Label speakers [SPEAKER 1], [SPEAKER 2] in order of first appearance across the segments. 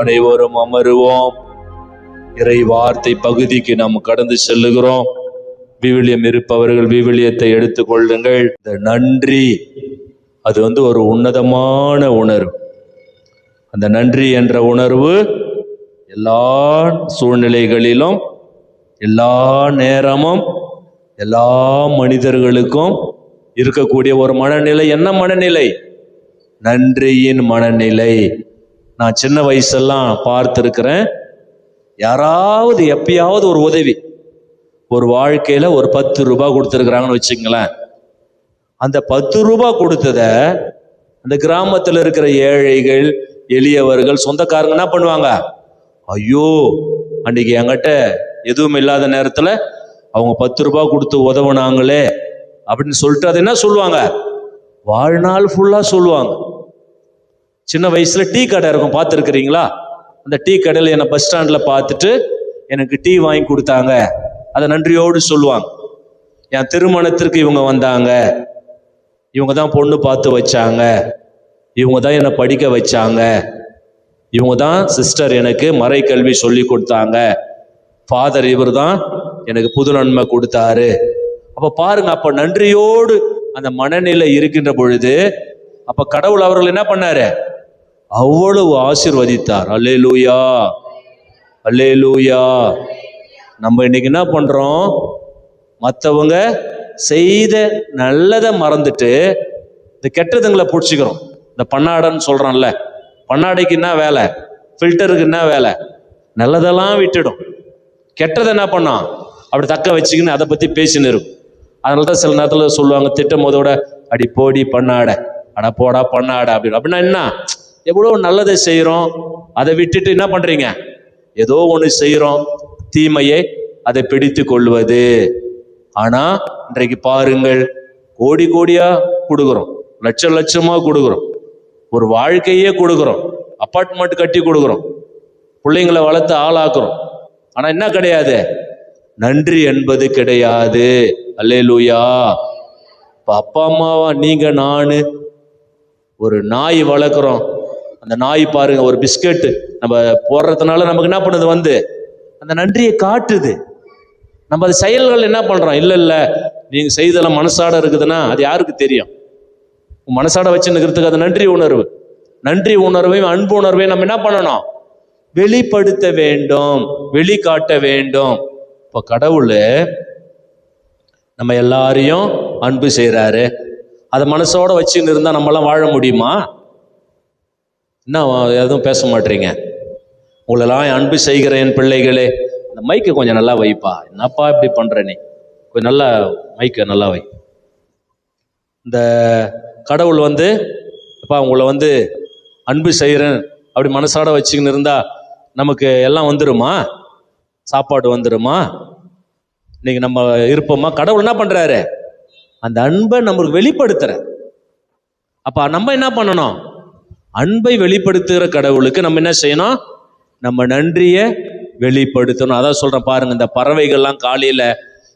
[SPEAKER 1] அனைவரும் அமருவோம். இறை வார்த்தை பகுதிக்கு நாம் கடந்து செல்லுகிறோம். விவிலியம் இருப்பவர்கள் விவிலியத்தை எடுத்துக் கொள்ளுங்கள். இந்த நன்றி அது ஒரு உன்னதமான உணர்வு. அந்த நன்றி என்ற உணர்வு எல்லா சூழ்நிலைகளிலும், எல்லா நேரமும், எல்லா மனிதர்களுக்கும் இருக்கக்கூடிய ஒரு மனநிலை. என்ன மனநிலை? நன்றியின் மனநிலை. நான் சின்ன வயசெல்லாம் பார்த்துருக்கிறேன். யாராவது எப்பயாவது ஒரு உதவி, ஒரு வாழ்க்கையில ஒரு 10 ரூபாய் கொடுத்துருக்குறாங்கன்னு வச்சுங்களேன். அந்த 10 ரூபாய் கொடுத்தத அந்த கிராமத்தில் இருக்கிற ஏழைகள், எளியவர்கள், சொந்தக்காரங்க என்ன பண்ணுவாங்க? ஐயோ, அன்னைக்கு என்கிட்ட எதுவும் இல்லாத நேரத்துல அவங்க 10 ரூபாய் கொடுத்து உதவுனாங்களே அப்படின்னு சொல்லிட்டு அது என்ன சொல்லுவாங்க? வாழ்நாள் ஃபுல்லா சொல்லுவாங்க. சின்ன வயசுல டீ கடை இருக்கும், பார்த்துருக்கிறீங்களா? அந்த டீ கடையில் என்னை பஸ் ஸ்டாண்ட்ல பார்த்துட்டு எனக்கு டீ வாங்கி கொடுத்தாங்க, அதை நன்றியோடு சொல்லுவாங்க. என் திருமணத்திற்கு இவங்க வந்தாங்க, இவங்க தான் பொண்ணு பார்த்து வச்சாங்க, இவங்க தான் என்னை படிக்க வச்சாங்க, இவங்க தான் சிஸ்டர் எனக்கு மறை கல்வி சொல்லி கொடுத்தாங்க, ஃபாதர் இவர் தான் எனக்கு புது நன்மை கொடுத்தாரு. அப்ப பாருங்க, அப்ப நன்றியோடு அந்த மனநிலை இருக்கின்ற பொழுது அப்ப கடவுள் அவர்கள் என்ன பண்ணாரு? அவ்வளவு ஆசீர்வதித்தார். அல்லேலூயா, அல்லேலூயா. நம்ம இன்னைக்கு என்ன பண்றோம்? மற்றவங்க செய்த நல்லதை மறந்துட்டு இந்த கெட்டதுங்களை பிடிச்சிக்கிறோம். இந்த பன்னாடைன்னு சொல்றோம்ல, பன்னாடைக்கு என்ன வேலை? ஃபில்டருக்கு என்ன வேலை? நல்லதெல்லாம் விட்டுடும், கெட்டதை என்ன பண்ணோம் அப்படி தக்க வச்சுக்கின்னு அதை பத்தி பேசின்னு இருக்கும். அதனால தான் சில நேரத்தில் சொல்லுவாங்க, திட்டம் போதோட அடி போடி பண்ணாடை, அட போடா பண்ணாடை அப்படின்னு. அப்படின்னா என்ன? எவ்வளவு நல்லதை செய்யறோம், அதை விட்டுட்டு என்ன பண்றீங்க? ஏதோ ஒண்ணு செய்யறோம், தீமையை அதை பிடித்து கொள்வது. ஆனா இன்றைக்கு பாருங்கள், கோடி கோடியா கொடுக்குறோம், லட்ச லட்சமா கொடுக்குறோம், ஒரு வாழ்க்கையே கொடுக்குறோம், அப்பார்ட்மெண்ட் கட்டி கொடுக்குறோம், பிள்ளைங்களை வளர்த்து ஆளாக்குறோம். ஆனா என்ன கிடையாது? நன்றி என்பது கிடையாது. அல்லேலூயா. இப்ப அப்பா அம்மாவா நீங்க நானு ஒரு நாய் வளர்க்குறோம். அந்த நாய் பாருங்க, ஒரு பிஸ்கட் நம்ம போடுறதுனால நமக்கு என்ன பண்ணுது? அந்த நன்றியை காட்டுது. நம்ம அது செயல்கள் என்ன பண்றோம்? இல்ல நீங்க செய்தெல்லாம் மனசாட இருக்குதுன்னா அது யாருக்கு தெரியும்? மனசாட வச்சுருக்கிறதுக்கு அது நன்றி உணர்வு. நன்றி உணர்வையும் அன்பு உணர்வையும் நம்ம என்ன பண்ணணும்? வெளிப்படுத்த வேண்டும், வெளிக்காட்ட வேண்டும். இப்ப கடவுள் நம்ம எல்லாரையும் அன்பு செய்யறாரு. அதை மனசோட வச்சுன்னு இருந்தா நம்மளாம் வாழ முடியுமா? என்ன எதுவும் பேச மாட்டீங்க? உங்களெல்லாம் அன்பு செய்கிற என் பிள்ளைகளே, இந்த மைக்கை கொஞ்சம் நல்லா வைப்பா. என்னப்பா இப்படி பண்ற? நீ கொஞ்சம் நல்லா மைக்கை நல்லா வை. இந்த கடவுள் அப்பா உங்களை அன்பு செய்கிறேன் அப்படி மனசாட வச்சுக்கின்னு இருந்தா நமக்கு எல்லாம் வந்துருமா? சாப்பாடு வந்துருமா? இன்னைக்கு நம்ம இருப்போமா? கடவுள் என்ன பண்றாரு? அந்த அன்பை நம்மளுக்கு வெளிப்படுத்துற. அப்ப நம்ம என்ன பண்ணணும்? அன்பை வெளிப்படுத்துகிற கடவுளுக்கு நம்ம என்ன செய்யணும்? நம்ம நன்றியை வெளிப்படுத்தணும். அதான் சொல்றேன் பாருங்க, இந்த பறவைகள்லாம் காலையில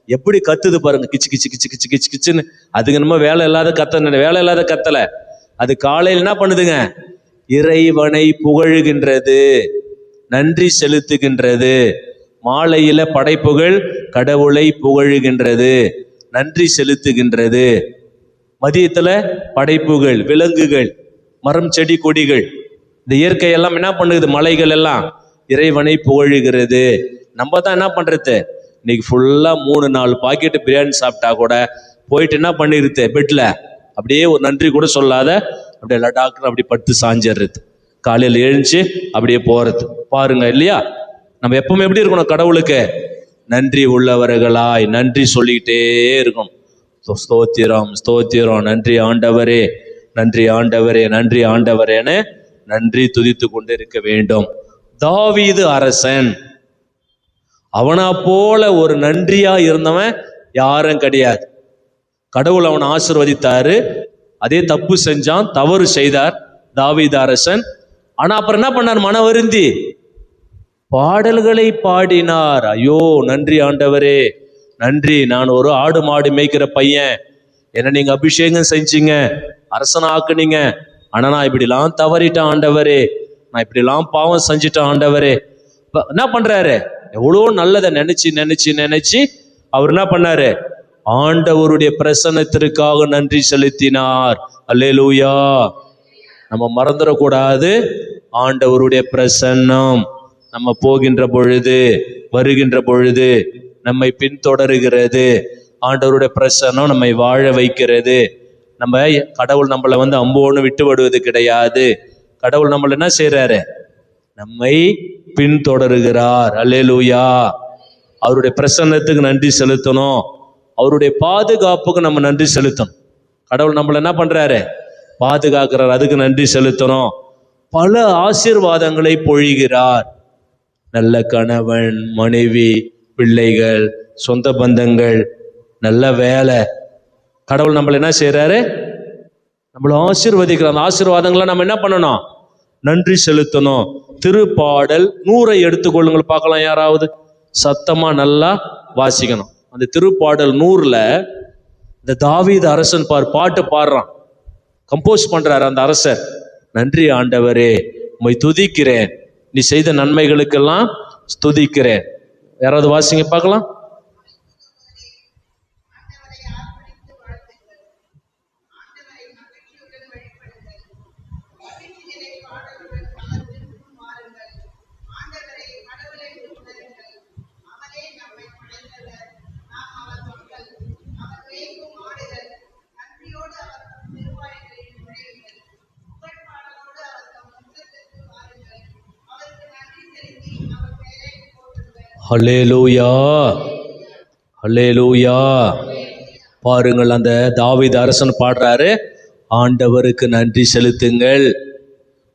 [SPEAKER 1] எப்படி கத்துது பாருங்க, கிச்சு கிச்சு கிச்சு கிச்சு கிச்சு கிச்சுன்னு. அதுக்கு நம்ம வேலை இல்லாத கத்தல. அது காலையில் என்ன பண்ணுதுங்க? இறைவனை புகழுகின்றது, நன்றி செலுத்துகின்றது. மாலையில படைப்புகள் கடவுளை புகழுகின்றது, நன்றி செலுத்துகின்றது. மதியத்துல படைப்புகள், விலங்குகள், மரம், செடி, கொடிகள், இந்த இயற்கையெல்லாம் என்ன பண்ணுது? மலைகள் எல்லாம் இறைவனை புகழுகிறது. நம்ம தான் என்ன பண்றது? இன்னைக்கு ஃபுல்லா 3-4 பாக்கெட்டு பிரியாணி சாப்பிட்டா கூட போயிட்டு என்ன பண்ணிருது? பெட்ல அப்படியே ஒரு நன்றி கூட சொல்லாத அப்படியே டாக்டர் அப்படி படுத்து சாஞ்சிடுறது, காலையில் எழுந்துச்சு அப்படியே போறது. பாருங்க இல்லையா? நம்ம எப்பவுமே எப்படி இருக்கணும்? கடவுளுக்கு நன்றி உள்ளவர்களாய் நன்றி சொல்லிக்கிட்டே இருக்கணும். ஸ்தோத்திரம் ஸ்தோத்திரம், நன்றி ஆண்டவரே, நன்றி ஆண்டவரே, நன்றி ஆண்டவரேன்னு நன்றி துதித்து கொண்டு இருக்க வேண்டும். தாவீது அரசன், அவனா போல ஒரு நன்றியா இருந்தவன் யாரும் கிடையாது. கடவுள் அவனை ஆசீர்வதித்தாரு. அதே தப்பு செஞ்சான், தவறு செய்தார் தாவீது அரசன். ஆனா அப்புறம் என்ன பண்ணார்? மன வருந்தி பாடல்களை பாடினார். ஐயோ நன்றி ஆண்டவரே, நன்றி, நான் ஒரு ஆடு மாடு மேய்க்கிற பையன், என்ன நீங்க அபிஷேகம் செஞ்சீங்க, அரசனாக்குனீங்க, ஆனா நான் இப்படிலாம் தவறிட்டேன் ஆண்டவரே, நான் இப்படிலாம் பாவம் செஞ்சுட்டேன் ஆண்டவரே. என்ன பண்றாரு? எவ்வளோ நல்லதை நினைச்சு நினைச்சு நினைச்சு அவர் என்ன பண்ணாரு? ஆண்டவருடைய பிரசன்னத்திற்காக நன்றி செலுத்தினார். அல்லேலூயா. நம்ம மறந்துடக்கூடாது, ஆண்டவருடைய பிரசன்னம் நம்ம போகின்ற பொழுது வருகின்ற பொழுது நம்மை பின்தொடருகிறது. ஆண்டவருடைய பிரசன்னம் நம்மை வாழ வைக்கிறது. நம்ம கடவுள் நம்மளை அம்போன்னு விட்டு விடுவது கிடையாது. கடவுள் நம்மளை என்ன செய்யறாரு? நம்மை பின்தொடருகிறார். அல்லேலூயா. அவருடைய பிரசன்னத்துக்கு நன்றி செலுத்தணும். அவருடைய பாதுகாப்புக்கு நம்ம நன்றி செலுத்தணும். கடவுள் நம்மளை என்ன பண்றாரு? பாதுகாக்கிறார். அதுக்கு நன்றி செலுத்தணும். பல ஆசீர்வாதங்களை பொழிகிறார். நல்ல கணவன், மனைவி, பிள்ளைகள், சொந்த பந்தங்கள், நல்ல வேலை. கடவுள் நம்மளை என்ன செய்யறாரு? நம்மளை ஆசீர்வதிக்கிறார். அந்த ஆசீர்வாதங்களை நம்ம என்ன பண்ணணும்? நன்றி செலுத்தணும். திருப்பாடல் 100 எடுத்துக்கொள்ளுங்கள் பார்க்கலாம். யாராவது சத்தமா நல்லா வாசிக்கணும். அந்த திருப்பாடல் 100ல இந்த தாவீது அரசன் பாட்டு பாடுறான், கம்போஸ் பண்றாரு அந்த அரசர். நன்றி ஆண்டவரே, உம்மை துதிக்கிறேன், நீ செய்த நன்மைகளுக்கெல்லாம் ஸ்துதிக்கிறேன். யாராவது வாசிங்க பார்க்கலாம். ஹல்லேலூயா, ஹல்லேலூயா. பாருங்கள், அந்த தாவீது அரசன் பாடுறாரு, ஆண்டவருக்கு நன்றி செலுத்துங்கள்.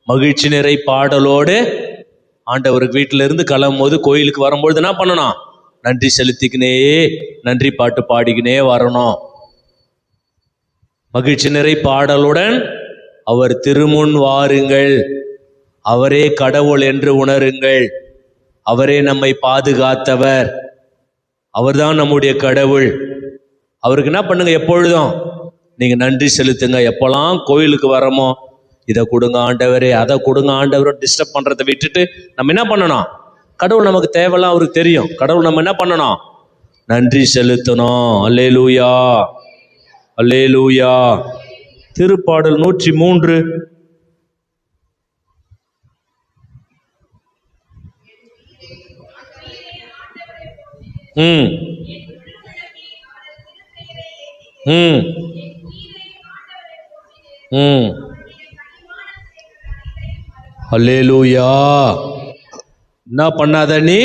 [SPEAKER 1] மகிழ்ச்சி நிறை பாடலோடு ஆண்டவருக்கு வீட்டில இருந்து கிளம்பும் போது கோயிலுக்கு வரும்பொழுது என்ன பண்ணணும்? நன்றி செலுத்திக்கினே நன்றி பாட்டு பாடிக்கினே வரணும். மகிழ்ச்சி நிறை பாடலுடன் அவர் திருமுன் வாருங்கள். அவரே கடவுள் என்று உணருங்கள். அவரே நம்மை பாதுகாத்தவர். அவர்தான் நம்முடைய கடவுள். அவருக்கு என்ன பண்ணுங்க? எப்பொழுதும் நீங்க நன்றி செலுத்துங்க. எப்பெல்லாம் கோயிலுக்கு வரமோ, இதை கொடுங்க ஆண்டவரே, அதை கொடுங்க ஆண்டவரே, டிஸ்டர்ப் பண்றதை விட்டுட்டு நம்ம என்ன பண்ணணும்? கடவுள் நமக்கு தேவைலாம் அவருக்கு தெரியும். கடவுள் நம்ம என்ன பண்ணணும்? நன்றி செலுத்தணும். அல்லேலூயா, அல்லேலூயா. திருப்பாடல் 103. அல்லேலூயா. என்ன பண்ணாத நீ?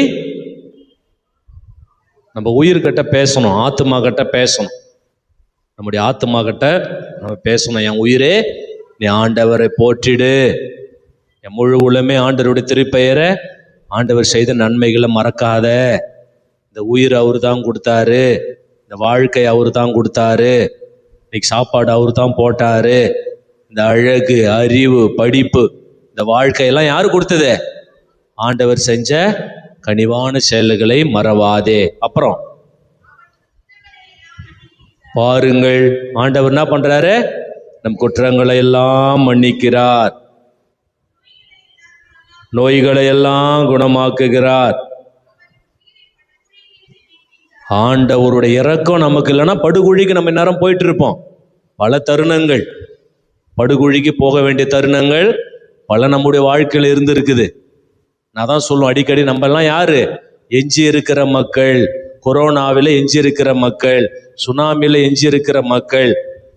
[SPEAKER 1] நம்ம உயிர்கிட்ட பேசணும், ஆத்மா கிட்ட பேசணும். நம்முடைய ஆத்மா கிட்ட நம்ம பேசணும். என் உயிரே நீ ஆண்டவரை போற்றிடு. என் முழு உலகமே ஆண்டவருடைய திருப்பெயரை, ஆண்டவர் செய்த நன்மைகளை மறக்காத. இந்த உயிர் அவரு தான் கொடுத்தாரு, இந்த வாழ்க்கை அவரு தான் கொடுத்தாரு, இன்னைக்கு சாப்பாடு அவரு தான் போட்டாரு, இந்த அழகு, அறிவு, படிப்பு, இந்த வாழ்க்கையெல்லாம் யாரு கொடுத்தது? ஆண்டவர் செஞ்ச கனிவான செயல்களை மறவாதே. அப்புறம் பாருங்கள், ஆண்டவர் என்ன பண்றாரு? நம் குற்றங்களை எல்லாம் மன்னிக்கிறார், நோய்களை எல்லாம் குணமாக்குகிறார். ஆண்டவருடைய இரக்கம் நமக்கு இல்லைன்னா படுகுழிக்கு நம்ம நேரம் போயிட்டு இருப்போம். பல தருணங்கள், படுகுழிக்கு போக வேண்டிய தருணங்கள் பல நம்முடைய வாழ்க்கையில் இருந்திருக்குது. நான் தான் சொல்லுவேன் அடிக்கடி, நம்ம எல்லாம் யாரு? எஞ்சி இருக்கிற மக்கள். கொரோனாவில் எஞ்சி இருக்கிற மக்கள், சுனாமியில் எஞ்சி இருக்கிற மக்கள்.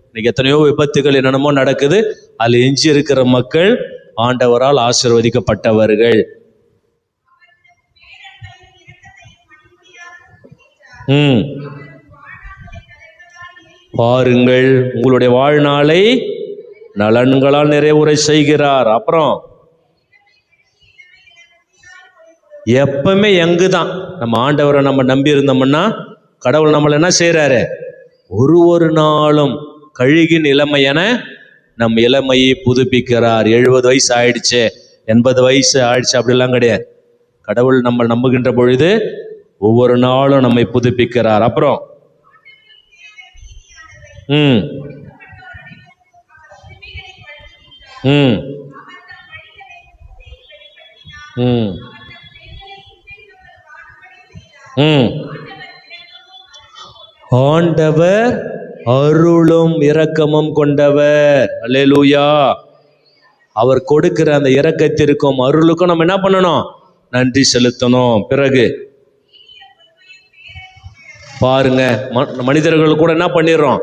[SPEAKER 1] இன்னைக்கு எத்தனையோ விபத்துகள் என்னென்னமோ நடக்குது. அதில் எஞ்சி இருக்கிற மக்கள் ஆண்டவரால் ஆசீர்வதிக்கப்பட்டவர்கள். பாருங்கள், உங்களுடைய வாழ்நாளை நலன்களால் நிறைவுரை செய்கிறார். அப்புறம் எப்பவுமே எங்குதான் நம்ம ஆண்டவரை நம்ம நம்பி இருந்தோம்னா, கடவுள் நம்மளை என்ன செய்யறாரு? ஒரு நாளும் கழுகின் இளமையென நம் இளமையை புதுப்பிக்கிறார். 70 வயசு ஆயிடுச்சு, 80 வயசு ஆயிடுச்சு, அப்படிலாம் கிடையாது. கடவுள் நம்ம நம்புகின்ற பொழுது ஒவ்வொரு நாளும் நம்மை புதுப்பிக்கிறார். அப்புறம் ம் ம் ஆண்டவர் அருளும் இரக்கமும் கொண்டவர். அல்லேலூயா. அவர் கொடுக்கிற அந்த இரக்கத்திற்கும் அருளுக்கும் நம்ம என்ன பண்ணணும்? நன்றி செலுத்தணும். பிறகு பாருங்க, மனிதர்கள் கூட என்ன பண்ணிடுறோம்?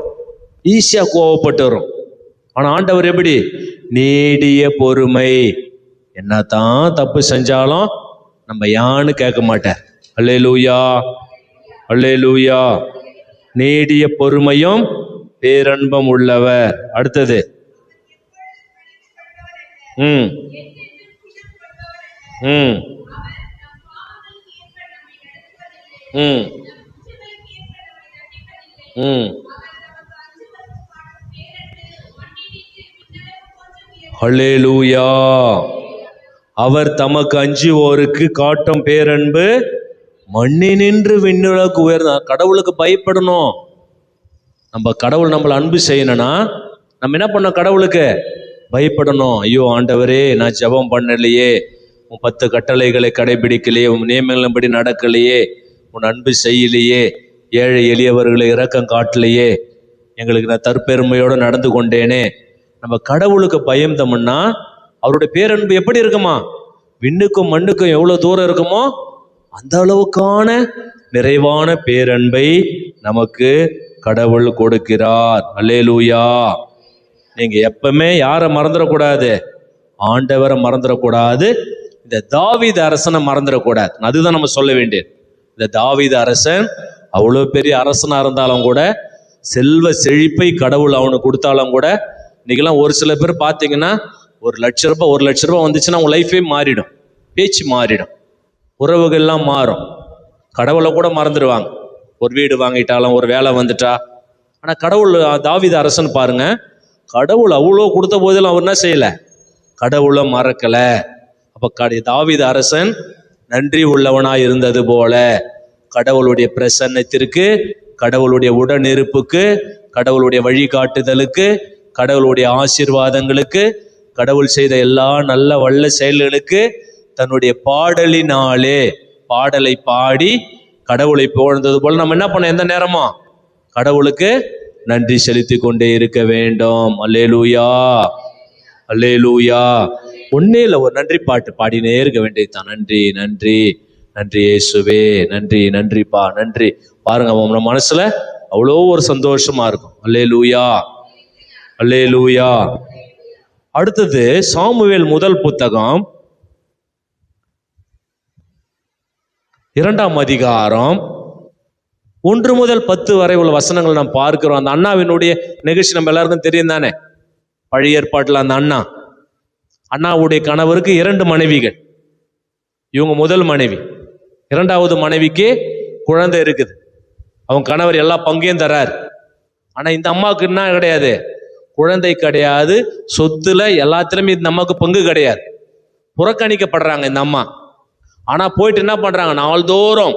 [SPEAKER 1] ஈஸியா கோவப்பட்டு வரும். ஆனா ஆண்டவர் எப்படி? நீடிய பொறுமை. என்னதான் தப்பு செஞ்சாலும் நம்ம யான்னு கேட்க மாட்டார். அல்லேலூயா, அல்லேலூயா. நீடிய பொறுமையும் பேரன்பும் உள்ளவர். அடுத்தது ம் ம் ம் ம் அல்லேலூயா. அவர் தமக்கு அஞ்சுவோருக்கு காட்டும் பேரன்பு மண்ணினின்று விண்ணுலகு உயர்ந்தார். கடவுளுக்கு பயப்படணும். நம்ம கடவுள் நம்மளை அன்பு செய்யணும்னா நம்ம என்ன பண்ணோம்? கடவுளுக்கு பயப்படணும். ஐயோ ஆண்டவரே, நான் ஜெபம் பண்ணலையே, உன் 10 கட்டளைகளை கடைபிடிக்கலையே, உன் நியமங்களின்படி நடக்கலையே, உன் அன்பு செய்யலையே, ஏழை எளியவர்களை இரக்கம் காட்டலையே, எங்களுக்கு நான் தற்பெருமையோடு நடந்து கொண்டேனே. நம்ம கடவுளுக்கு பயந்தோம்னா அவருடைய பேரன்பு எப்படி இருக்குமா? விண்ணுக்கும் மண்ணுக்கும் எவ்வளவு தூரம் இருக்குமோ அந்த அளவுக்கான நிறைவான பேரன்பை நமக்கு கடவுள் கொடுக்கிறார். அல்லேலூயா. நீங்க எப்பவுமே யாரை மறந்துடக்கூடாது? ஆண்டவரை மறந்துடக்கூடாது. இந்த தாவீது அரசனை மறந்துடக்கூடாது. அதுதான் நம்ம சொல்ல வேண்டியது. இந்த தாவீது அரசன் அவ்வளோ பெரிய அரசனா இருந்தாலும் கூட, செல்வ செழிப்பை கடவுள் அவனுக்கு கொடுத்தாலும் கூட, இன்னைக்கெல்லாம் ஒரு சில பேர் பார்த்தீங்கன்னா 1 லட்ச ரூபாய் வந்துச்சுன்னா உங்க லைஃபே மாறிடும், பேச்சு மாறிடும், உறவுகள்லாம் மாறும், கடவுளை கூட மறந்துடுவாங்க. ஒரு வீடு வாங்கிட்டாலும், ஒரு வேலை வந்துட்டா. ஆனால் கடவுள், தாவீது அரசன் பாருங்க, கடவுள் அவ்வளோ கொடுத்த போதிலும் அவர் என்ன செய்யலை? கடவுளை மறக்கலை. அப்போ தாவீது அரசன் நன்றி உள்ளவனாய் இருந்தது போல கடவுளுடைய பிரசன்னத்திற்கு, கடவுளுடைய உடனிருப்புக்கு, கடவுளுடைய வழிகாட்டுதலுக்கு, கடவுளுடைய ஆசீர்வாதங்களுக்கு, கடவுள் செய்த எல்லா நல்ல வல்ல செயல்களுக்கு தன்னுடைய பாடலினாலே, பாடலை பாடி கடவுளை புகழ்ந்தது போல நம்ம என்ன பண்ண? எந்த நேரமா கடவுளுக்கு நன்றி செலுத்தி கொண்டே இருக்க வேண்டும். அல்லேலூயா, அல்லேலூயா. ஒன்னே இல்லை, ஒரு நன்றி பாட்டு பாடினே இருக்க வேண்டியதுதான். நன்றி நன்றி நன்றி இயேசுவே, நன்றி நன்றிப்பா, நன்றி. பாருங்க, நம்ம மனசுல அவ்வளோ ஒரு சந்தோஷமா இருக்கும். அல்லேலூயா, அல்லேலூயா. அடுத்தது சாமுவேல் முதல் புத்தகம் 2ஆம் அதிகாரம் 1 முதல் 10 வரை உள்ள வசனங்கள் நாம் பார்க்கிறோம். அந்த அண்ணாவினுடைய நிகழ்ச்சி நம்ம எல்லாருக்கும் தெரியும் தானே? பழைய ஏற்பாட்டில் அந்த அண்ணாவுடைய கணவருக்கு 2 மனைவிகள். இவங்க முதல் மனைவி. 2வது மனைவிக்கு குழந்தை இருக்குது. அவங்க கணவர் எல்லா பங்கையும் தரார். ஆனா இந்த அம்மாவுக்கு என்ன கிடையாது? குழந்தை கிடையாது. சொத்துல எல்லாத்திலுமே இந்த அம்மாவுக்கு பங்கு கிடையாது. புறக்கணிக்கப்படுறாங்க இந்த அம்மா. ஆனா போயிட்டு என்ன பண்றாங்க? நாள்தோறும்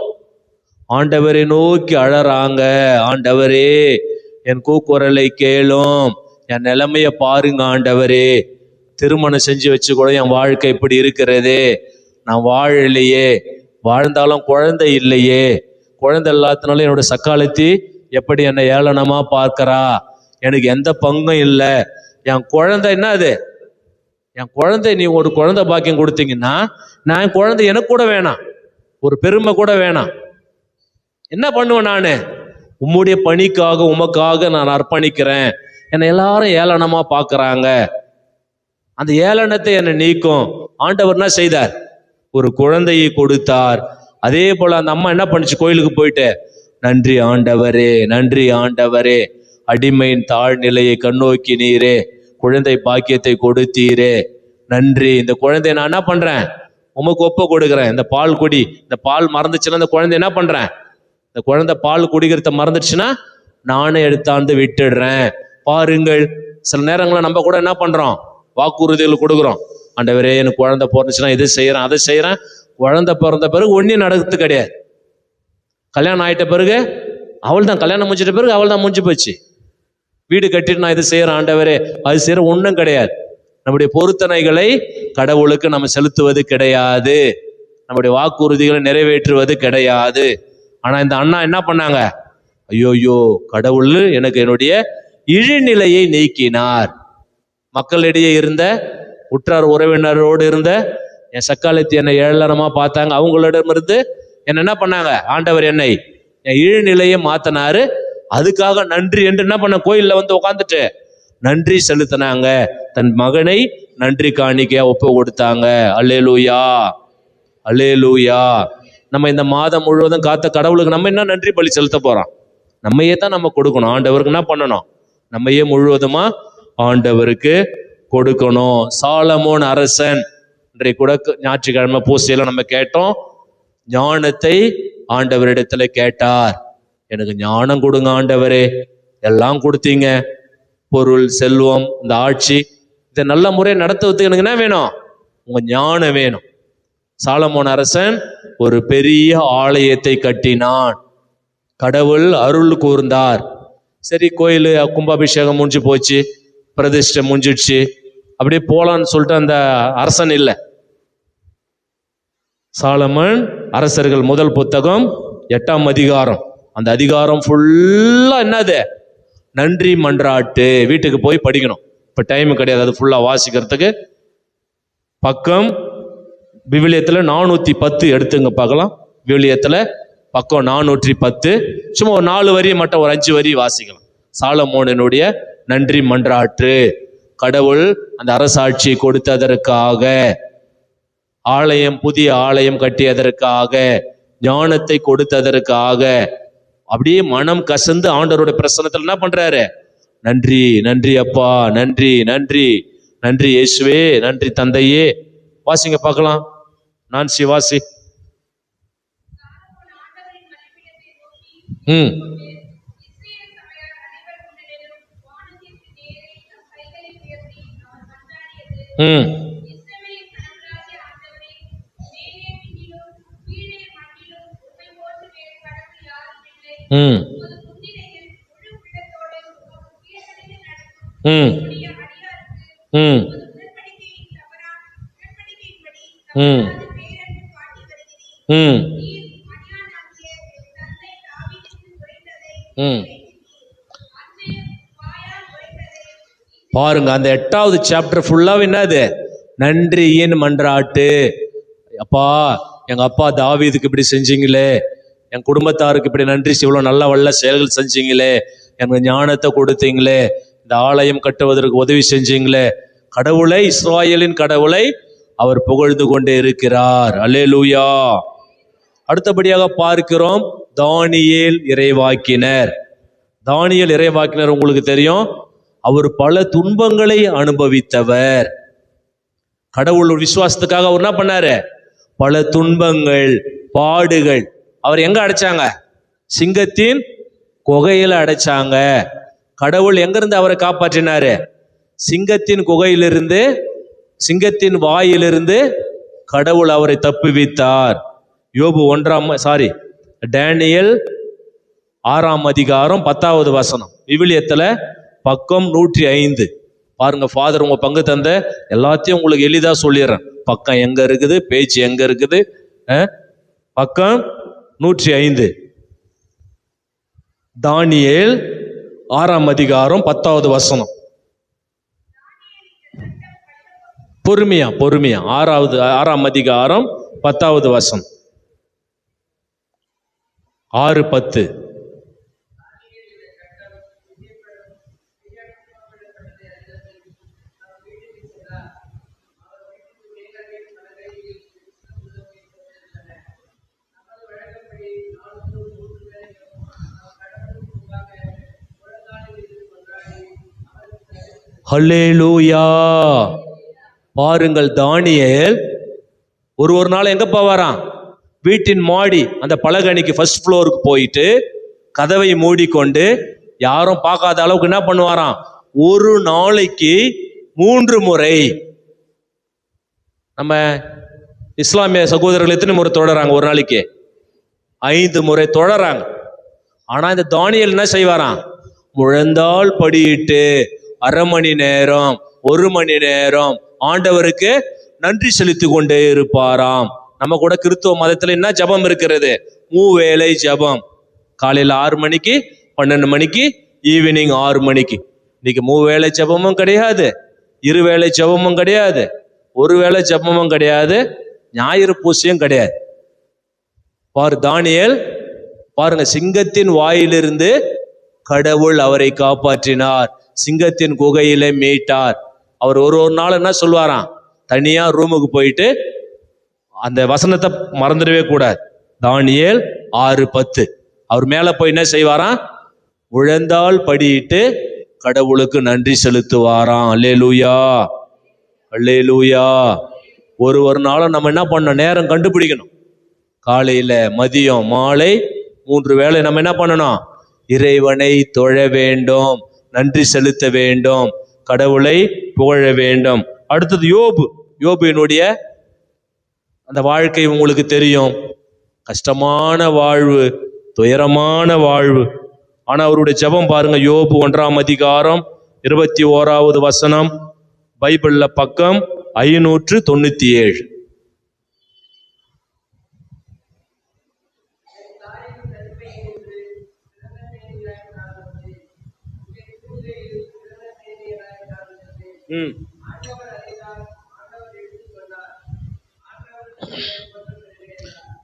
[SPEAKER 1] ஆண்டவரை நோக்கி அழறாங்க. ஆண்டவரே, என் கூக்குரலை கேளும், என் நிலைமைய பாருங்க ஆண்டவரே, திருமணம் செஞ்சு வச்சு கூட என் வாழ்க்கை இப்படி இருக்கிறதே, நான் வாழலையே, வாழ்ந்தாலும் குழந்தை இல்லையே, குழந்தை இல்லாதனால என்னோட சக்காலத்தி எப்படி என்னை ஏளனமா பார்க்கிறா, எனக்கு எந்த பங்கும் இல்லை, என் குழந்தை என்ன அது? என் குழந்தை, நீ ஒரு குழந்தை பாக்கியம் கொடுத்தீங்கன்னா நான் என் குழந்தை எனக்கு கூட வேணாம், ஒரு பெருமை கூட வேணாம். என்ன பண்ணுவேன்? நான் உம்முடைய பணிக்காக, உமக்காக நான் அர்ப்பணிக்கிறேன். என்னை எல்லாரும் ஏளனமா பார்க்கறாங்க. அந்த ஏளனத்தை என்னை நீக்கும் ஆண்டவர் என்ன செய்தார்? ஒரு குழந்தையை கொடுத்தார். அதே போல அந்த அம்மா என்ன பண்ணுச்சு? கோயிலுக்கு போயிட்டு, நன்றி ஆண்டவரே, நன்றி ஆண்டவரே, அடிமையின் தாழ்நிலையை கண்ணோக்கி நீரே, குழந்தை பாக்கியத்தை கொடுத்தீரே, நன்றி. இந்த குழந்தைய நான் என்ன பண்றேன்? உமக்கு ஒப்ப கொடுக்குறேன். இந்த பால் குடி. இந்த பால் மறந்துச்சுன்னா இந்த குழந்தை என்ன பண்றேன்? இந்த குழந்தை பால் குடிக்கிறத மறந்துடுச்சுன்னா நானே எடுத்தாந்து விட்டுடுறேன். பாருங்கள், சில நேரங்களில் நம்ம கூட என்ன பண்றோம்? வாக்குறுதிகள் கொடுக்குறோம். ஆண்டவரே, எனக்கு குழந்தை பிறந்துச்சுன்னா இதை செய்யறேன், அதை செய்யறேன். குழந்தை பிறந்த பிறகு ஒன்றும் நடக்கிறது கிடையாது. கல்யாணம் ஆயிட்ட பிறகு அவள் தான், கல்யாணம் முடிச்சிட்ட பிறகு அவள் தான் முடிஞ்சு போச்சு. வீடு கட்டிட்டு நான் இது செய்யறேன் ஆண்டவரே, அது செய்யற ஒன்றும் கிடையாது. நம்முடைய பொருத்தனைகளை கடவுளுக்கு நம்ம செலுத்துவது கிடையாது, நம்முடைய வாக்குறுதிகளை நிறைவேற்றுவது கிடையாது. ஆனா இந்த அண்ணா என்ன பண்ணாங்க? ஐயோயோ, கடவுள் எனக்கு என்னுடைய இழிநிலையை நீக்கினார். மக்களிடையே இருந்த உற்றார் உறவினரோடு இருந்த என் சக்காலத்தி என்னை ஏளனமா பார்த்தாங்க, அவங்களிடமிருந்து என்ன பண்ணாங்க? ஆண்டவர் என்னை என் இழிநிலையை மாத்தினாரு, அதுக்காக நன்றி என்று என்ன பண்ண, கோயில்ல வந்து உட்காந்துட்டு நன்றி செலுத்தினாங்க. தன் மகனை நன்றி காணிக்கையா ஒப்பு கொடுத்தாங்க. அல்லேலூயா, அல்லேலூயா. நம்ம இந்த மாதம் முழுவதும் காத்த கடவுளுக்கு நம்ம என்ன நன்றி பலி செலுத்த போறோம்? நம்மையே தான் நம்ம கொடுக்கணும். ஆண்டவருக்கு என்ன பண்ணணும்? நம்மையே முழுவதுமா ஆண்டவருக்கு கொடுக்கணும். சாலமோன் அரசன், இன்றைய கூட ஞாயிற்றுக்கிழமை பூசையில நம்ம கேட்டோம், ஞானத்தை ஆண்டவரிடத்துல கேட்டார். எனக்கு ஞானம் கொடுங்க ஆண்டவரே. எல்லாம் கொடுத்தீங்க, பொருள், செல்வம், இந்த ஆட்சி, இதை நல்ல முறை நடத்துவதுக்கு எனக்கு என்ன வேணும்? உங்க ஞானம் வேணும். சாலமோன் அரசன் ஒரு பெரிய ஆலயத்தை கட்டினான். கடவுள் அருள் கூர்ந்தார். சரி, கோயில் கும்பாபிஷேகம் முடிஞ்சு போச்சு, பிரதிஷ்டை முடிஞ்சிடுச்சு, அப்படியே போலான்னு சொல்லிட்டு அந்த அரசன் இல்லை. சாலமன் அரசர்கள் முதல் புத்தகம் 8ஆம் அதிகாரம், அந்த அதிகாரம் ஃபுல்லா என்னது? நன்றி மன்றாட்டு. வீட்டுக்கு போய் படிக்கணும், இப்ப டைம் கிடையாது அது ஃபுல்லா வாசிக்கிறதுக்கு. பக்கம் விவிலியத்துல 410 எடுத்துங்க பார்க்கலாம். விவிலியத்துல பக்கம் 410, சும்மா ஒரு 4 வரி மட்டும், ஒரு 5 வரி வாசிக்கலாம். சாலமோனினுடைய நன்றி மன்றாட்டு. கடவுள் அந்த அரசாட்சியை கொடுத்ததற்காக, ஆலயம், புதிய ஆலயம் கட்டியதற்காக, ஞானத்தை கொடுத்ததற்காக, அப்படியே மனம் கசந்து ஆண்டவருடைய பிரசன்னத்தில் என்ன பண்றாரு? நன்றி, நன்றி அப்பா, நன்றி, நன்றி, நன்றி இயேசுவே, நன்றி தந்தையே. வாசிங்க பார்க்கலாம். நான் சிவாசி. ம் ம் ம் ம் ம் ம் ம் ம் பாருங்க, அந்த 8வது சாப்டர் ஃபுல்லாவே என்னது? நன்றியின் மன்றாட்டு. அப்பா, எங்க அப்பா தாவீதுக்கு இப்படி செஞ்சீங்களே, என் குடும்பத்தாருக்கு இப்படி நன்றி, இவ்வளவு நல்ல வல்ல செயல்கள் செஞ்சீங்களே, எனக்கு ஞானத்தை கொடுத்தீங்களே, இந்த ஆலயம் கட்டுவதற்கு உதவி செஞ்சீங்களே. கடவுளை, இஸ்ராயேலின் கடவுளை அவர் புகழ்ந்து கொண்டே இருக்கிறார். அல்லேலூயா. அடுத்தபடியாக பார்க்கிறோம் தானியேல் இறைவாக்கினர். தானியேல் இறைவாக்கினர் உங்களுக்கு தெரியும், அவர் பல துன்பங்களை அனுபவித்தவர். கடவுள் விசுவாசத்துக்காக அவர் என்ன பண்ணாரு? பல துன்பங்கள், பாடுகள். அவர் எங்க அடைச்சாங்க? சிங்கத்தின் குகையில அடைச்சாங்க. கடவுள் எங்கிருந்து அவரை காப்பாற்றினாரு? சிங்கத்தின் குகையிலிருந்து, சிங்கத்தின் வாயிலிருந்து கடவுள் அவரை தப்புவித்தார். யோபு டேனியல் 6ஆம் அதிகாரம் 10வது வசனம், விவிலியத்துல பக்கம் 105. பாருங்க, ஃபாதர் உங்க பங்கு தந்த எல்லாத்தையும் உங்களுக்கு எளிதா சொல்லிடுறேன். பக்கம் எங்க இருக்குது, பேச்சு எங்க இருக்குது. பக்கம் 105, தானியேல் 6ஆம் அதிகாரம் 10வது வசனம். பொறுமையா 6ஆம் அதிகாரம் 10வது வசனம். 6:10. ஹல்லேலூயா. பாருங்கள், தானியேல் ஒரு நாள் எங்க போவாராம்? வீட்டின் மாடி, அந்த பலகணிக்கு ஃபர்ஸ்ட் ஃப்ளோருக்கு போயிட்டு கதவை மூடிக்கொண்டு யாரும் பார்க்காத அளவுக்கு என்ன பண்ணுவாராம்? ஒரு நாளைக்கு 3 முறை. நம்ம இஸ்லாமிய சகோதரர்கள் எத்தனை முறை தொழறாங்க? ஒரு நாளைக்கு 5 முறை தொழறாங்க. ஆனா இந்த தானியேல் என்ன செய்வாராம்? முழந்தாள் படியிட்டு 1/2 மணி நேரம், 1 மணி நேரம் ஆண்டவருக்கு நன்றி செலுத்தி கொண்டே இருப்பாராம். நம்ம கூட கிறிஸ்துவ மதத்துல என்ன ஜபம் இருக்கிறது? 3 வேளை ஜபம். காலையில 6 மணிக்கு, 12 மணிக்கு, ஈவினிங் 6 மணிக்கு. இன்னைக்கு 3 வேளை ஜபமும் கிடையாது, 2 வேளை ஜபமும் கிடையாது, 1 வேளை ஜபமும் கிடையாது, ஞாயிறு பூசையும் கிடையாது. தானியேல் பாருங்க, சிங்கத்தின் வாயிலிருந்து கடவுள் அவரை காப்பாற்றினார், சிங்கத்தின் குகையிலே மீட்டார். அவர் ஒரு நாள் என்ன சொல்வாராம், தனியா ரூமுக்கு போயிட்டு அந்த வசனத்தை மறந்துடவே கூடாது. தானியேல் 6:10 அவர் மேல போய் என்ன செய்வாராம், முழந்தாள் படியிட்டு கடவுளுக்கு நன்றி செலுத்துவாராம். அல்லேலூயா, அல்லேலூயா. ஒரு நாளும் நம்ம என்ன பண்ணணும், நேரம் கண்டுபிடிக்கணும். காலையில, மதியம், மாலை 3 வேளை நம்ம என்ன பண்ணணும், இறைவனை தொழ வேண்டும், நன்றி செலுத்த வேண்டும், கடவுளை புகழ வேண்டும். அடுத்தது யோபுவினுடைய அந்த வாழ்க்கை உங்களுக்கு தெரியும். கஷ்டமான வாழ்வு, துயரமான வாழ்வு. ஆனா அவருடைய ஜெபம் பாருங்க, யோபு 1ஆம் அதிகாரம் 21வது வசனம், பைபிள்ல பக்கம் 597.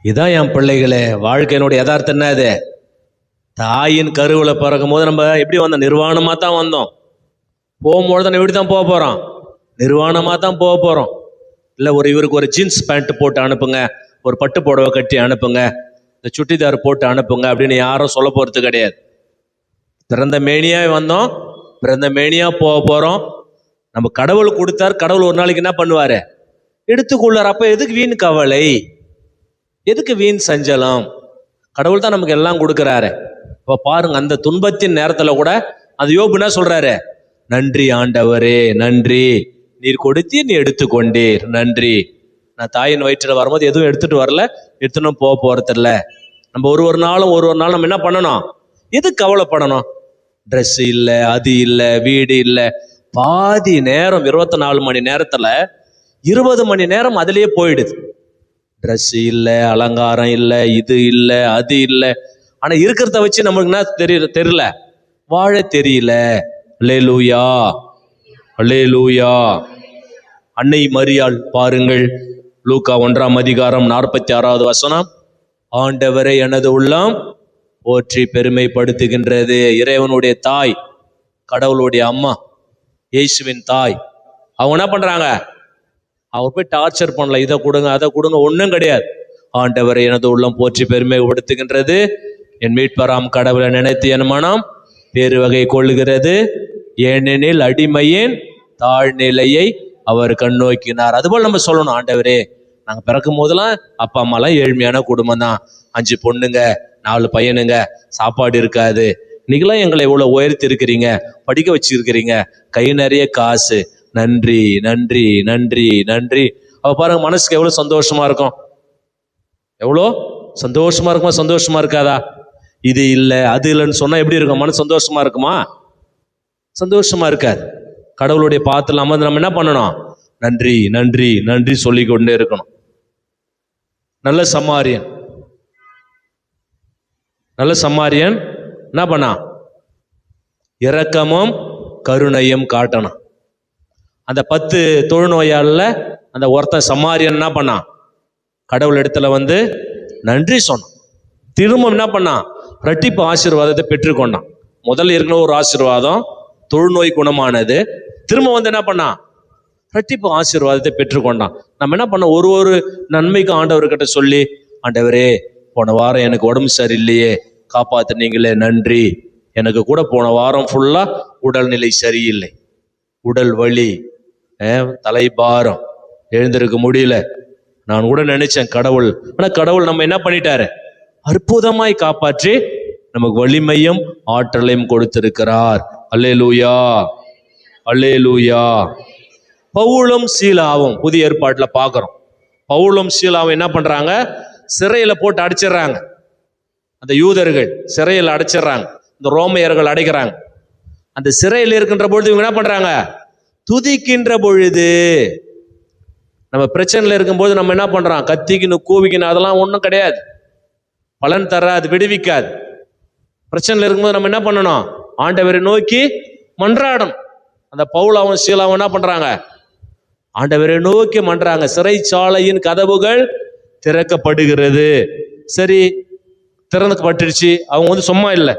[SPEAKER 1] இதான் என் பிள்ளைகளே வாழ்க்கையினுடைய யதார்த்தம். என்ன அது? தாயின் கருவில் பிறக்கும் போது நம்ம எப்படி வந்தோம், நிர்வாணமா தான் வந்தோம். போகும்போது நம்ம எப்படி தான் போக போறோம், நிர்வாணமா தான் போக போறோம். இல்லை இவருக்கு ஒரு ஜீன்ஸ் பேண்ட் போட்டு அனுப்புங்க, ஒரு பட்டு புடவை கட்டி அனுப்புங்க, இந்த சுட்டிதார் போட்டு அனுப்புங்க அப்படின்னு யாரும் சொல்ல போறது கிடையாது. பிறந்த மேனியா வந்தோம், பிறந்த மேனியா போக போறோம். நம்ம கடவுள் கொடுத்தார், கடவுள் ஒரு நாளைக்கு என்ன பண்ணுவாரு, எடுத்துக்கொள்ளார். அப்ப எதுக்கு வீண் கவலை, எதுக்கு வீண் சஞ்சலம்? கடவுள் தான் நமக்கு எல்லாம் கொடுக்கிறாரு. இப்ப பாருங்க, அந்த துன்பத்தின் நேரத்துல கூட அந்த யோபு என்ன சொல்றாரு, நன்றி ஆண்டவரே, நன்றி, நீர் கொடுத்தி நீ எடுத்துக்கொண்டீர், நன்றி. நான் தாயின் வயிற்றுல வரும்போது எதுவும் எடுத்துட்டு வரல, எடுத்துன்னு போக போறது இல்லை. நம்ம ஒரு நாளும் நம்ம என்ன பண்ணணும், எதுக்கு கவலைப்படணும்? ட்ரெஸ் இல்லை, அது இல்லை, வீடு இல்லை. பாதி நேரம் 24 மணி நேரத்துல 20 மணி நேரம் அதுலயே போயிடுது. ட்ரெஸ் இல்லை, அலங்காரம் இல்லை, இது இல்லை, அது இல்லை. ஆனா இருக்கிறத வச்சு நமக்கு என்ன தெரியல, வாழ தெரியல. அல்லேலூயா, அல்லேலூயா. அன்னை மரியாள் பாருங்கள், லூக்கா 1ஆம் அதிகாரம் 46வது வசனம், ஆண்டவரை எனது உள்ளம் போற்றி பெருமைப்படுத்துகின்றது. இறைவனுடைய தாய், கடவுளுடைய அம்மா, இயேசுவின் தாய். அவங்க என்ன பண்றாங்க, அவர் போய் டார்ச்சர் பண்ணல, இதை கொடுங்க அதை கொடுங்க, ஒன்றும் கிடையாது. ஆண்டவரை எனது உள்ளம் போற்றி பெருமைப்படுத்துகின்றது, என் மீட்பராம் கடவுளை நினைத்து என் மனம் பேரு வகை கொள்ளுகிறது, ஏனெனில் அடிமையின் தாழ்நிலையை அவர் கண்ணோக்கினார். அதுபோல் நம்ம சொல்லணும், ஆண்டவரே, நாங்கள் பிறக்கும் போதெல்லாம் அப்பா அம்மாலாம் ஏழ்மையான குடும்பம் தான், 5 பொண்ணுங்க 4 பையனுங்க, சாப்பாடு இருக்காது. இன்னைக்கெல்லாம் எங்களை இவ்வளோ உயர்த்தி இருக்கிறீங்க, படிக்க வச்சிருக்கிறீங்க, கை நிறைய காசு, நன்றி நன்றி நன்றி நன்றி. அவ பாருங்க, மனசுக்கு எவ்வளவு சந்தோஷமா இருக்கும், எவ்வளோ சந்தோஷமா இருக்குமா, சந்தோஷமா இருக்காதா? இது இல்லை அது இல்லைன்னு சொன்னா எப்படி இருக்கும், மனசு சந்தோஷமா இருக்குமா? சந்தோஷமா இருக்காது. கடவுளுடைய பாத்துல நம்ம என்ன பண்ணணும், நன்றி நன்றி நன்றி சொல்லி கொண்டே இருக்கணும். நல்ல சமாரியன் என்ன பண்ணா, இரக்கமும் கருணையும் காட்டணும். அந்த 10 தொழுநோயால அந்த ஒருத்தன் சமாரியன் என்ன பண்ணான், கடவுள் இடத்துல வந்து நன்றி சொன்னான். திரும்ப என்ன பண்ணான், இரட்டிப்பு ஆசீர்வாதத்தை பெற்றுக்கொண்டான். முதல்ல இருக்கிற ஒரு ஆசீர்வாதம், தொழுநோய் குணமானது. திரும்ப வந்து என்ன பண்ணான், இரட்டிப்பு ஆசீர்வாதத்தை பெற்றுக்கொண்டான். நம்ம என்ன பண்ண, ஒரு நன்மைக்கு ஆண்டவர்கிட்ட சொல்லி, ஆண்டவரே, போன வாரம் எனக்கு உடம்பு சரியில்லையே, காப்பாத்துனீங்களே, நன்றி. எனக்கு கூட போன வாரம் ஃபுல்லா உடல்நிலை சரியில்லை, உடல் வலி, தலைபாரம், எழுந்திருக்க முடியல. நான் கூட நினைச்சேன் கடவுள், ஆனா கடவுள் நம்ம என்ன பண்ணிட்டாரு, அற்புதமாய் காப்பாற்றி நமக்கு வலிமையும் ஆற்றலையும் கொடுத்திருக்கிறார். அல்லேலூயா, அல்லேலூயா. பவுலும் சீலாவும் புதிய ஏற்பாட்டுல பாக்குறோம். பவுலும் சீலாவும் என்ன பண்றாங்க, சிறையில போட்டு அடைச்சிடுறாங்க. அந்த யூதர்கள் சிறையில் அடைச்சிடுறாங்க, இந்த ரோமையர்கள் அடைக்கிறாங்க. அந்த சிறையில் இருக்கின்ற பொழுது இவங்க என்ன பண்றாங்க, துதிக்கின்ற பொழுது. நம்ம பிரச்சனையில் இருக்கும்போது நம்ம என்ன பண்றோம்? கத்திக்கணும், கூவிக்கணும், அதெல்லாம் ஒன்றும் கிடையாது. பலன் தராது, விடுவிக்காது. பிரச்சனையில் இருக்கும்போது நம்ம என்ன பண்ணணும்? ஆண்டவரை நோக்கி மன்றாடணும். அந்த பவுலாவும் சீலாவும் என்ன பண்றாங்க? ஆண்டவரை நோக்கி மன்றாங்க. சிறைச்சாலையின் கதவுகள் திறக்கப்படுகிறது. சரி, திறக்கப்பட்டுடுச்சு. அவங்க சும்மா இல்லை.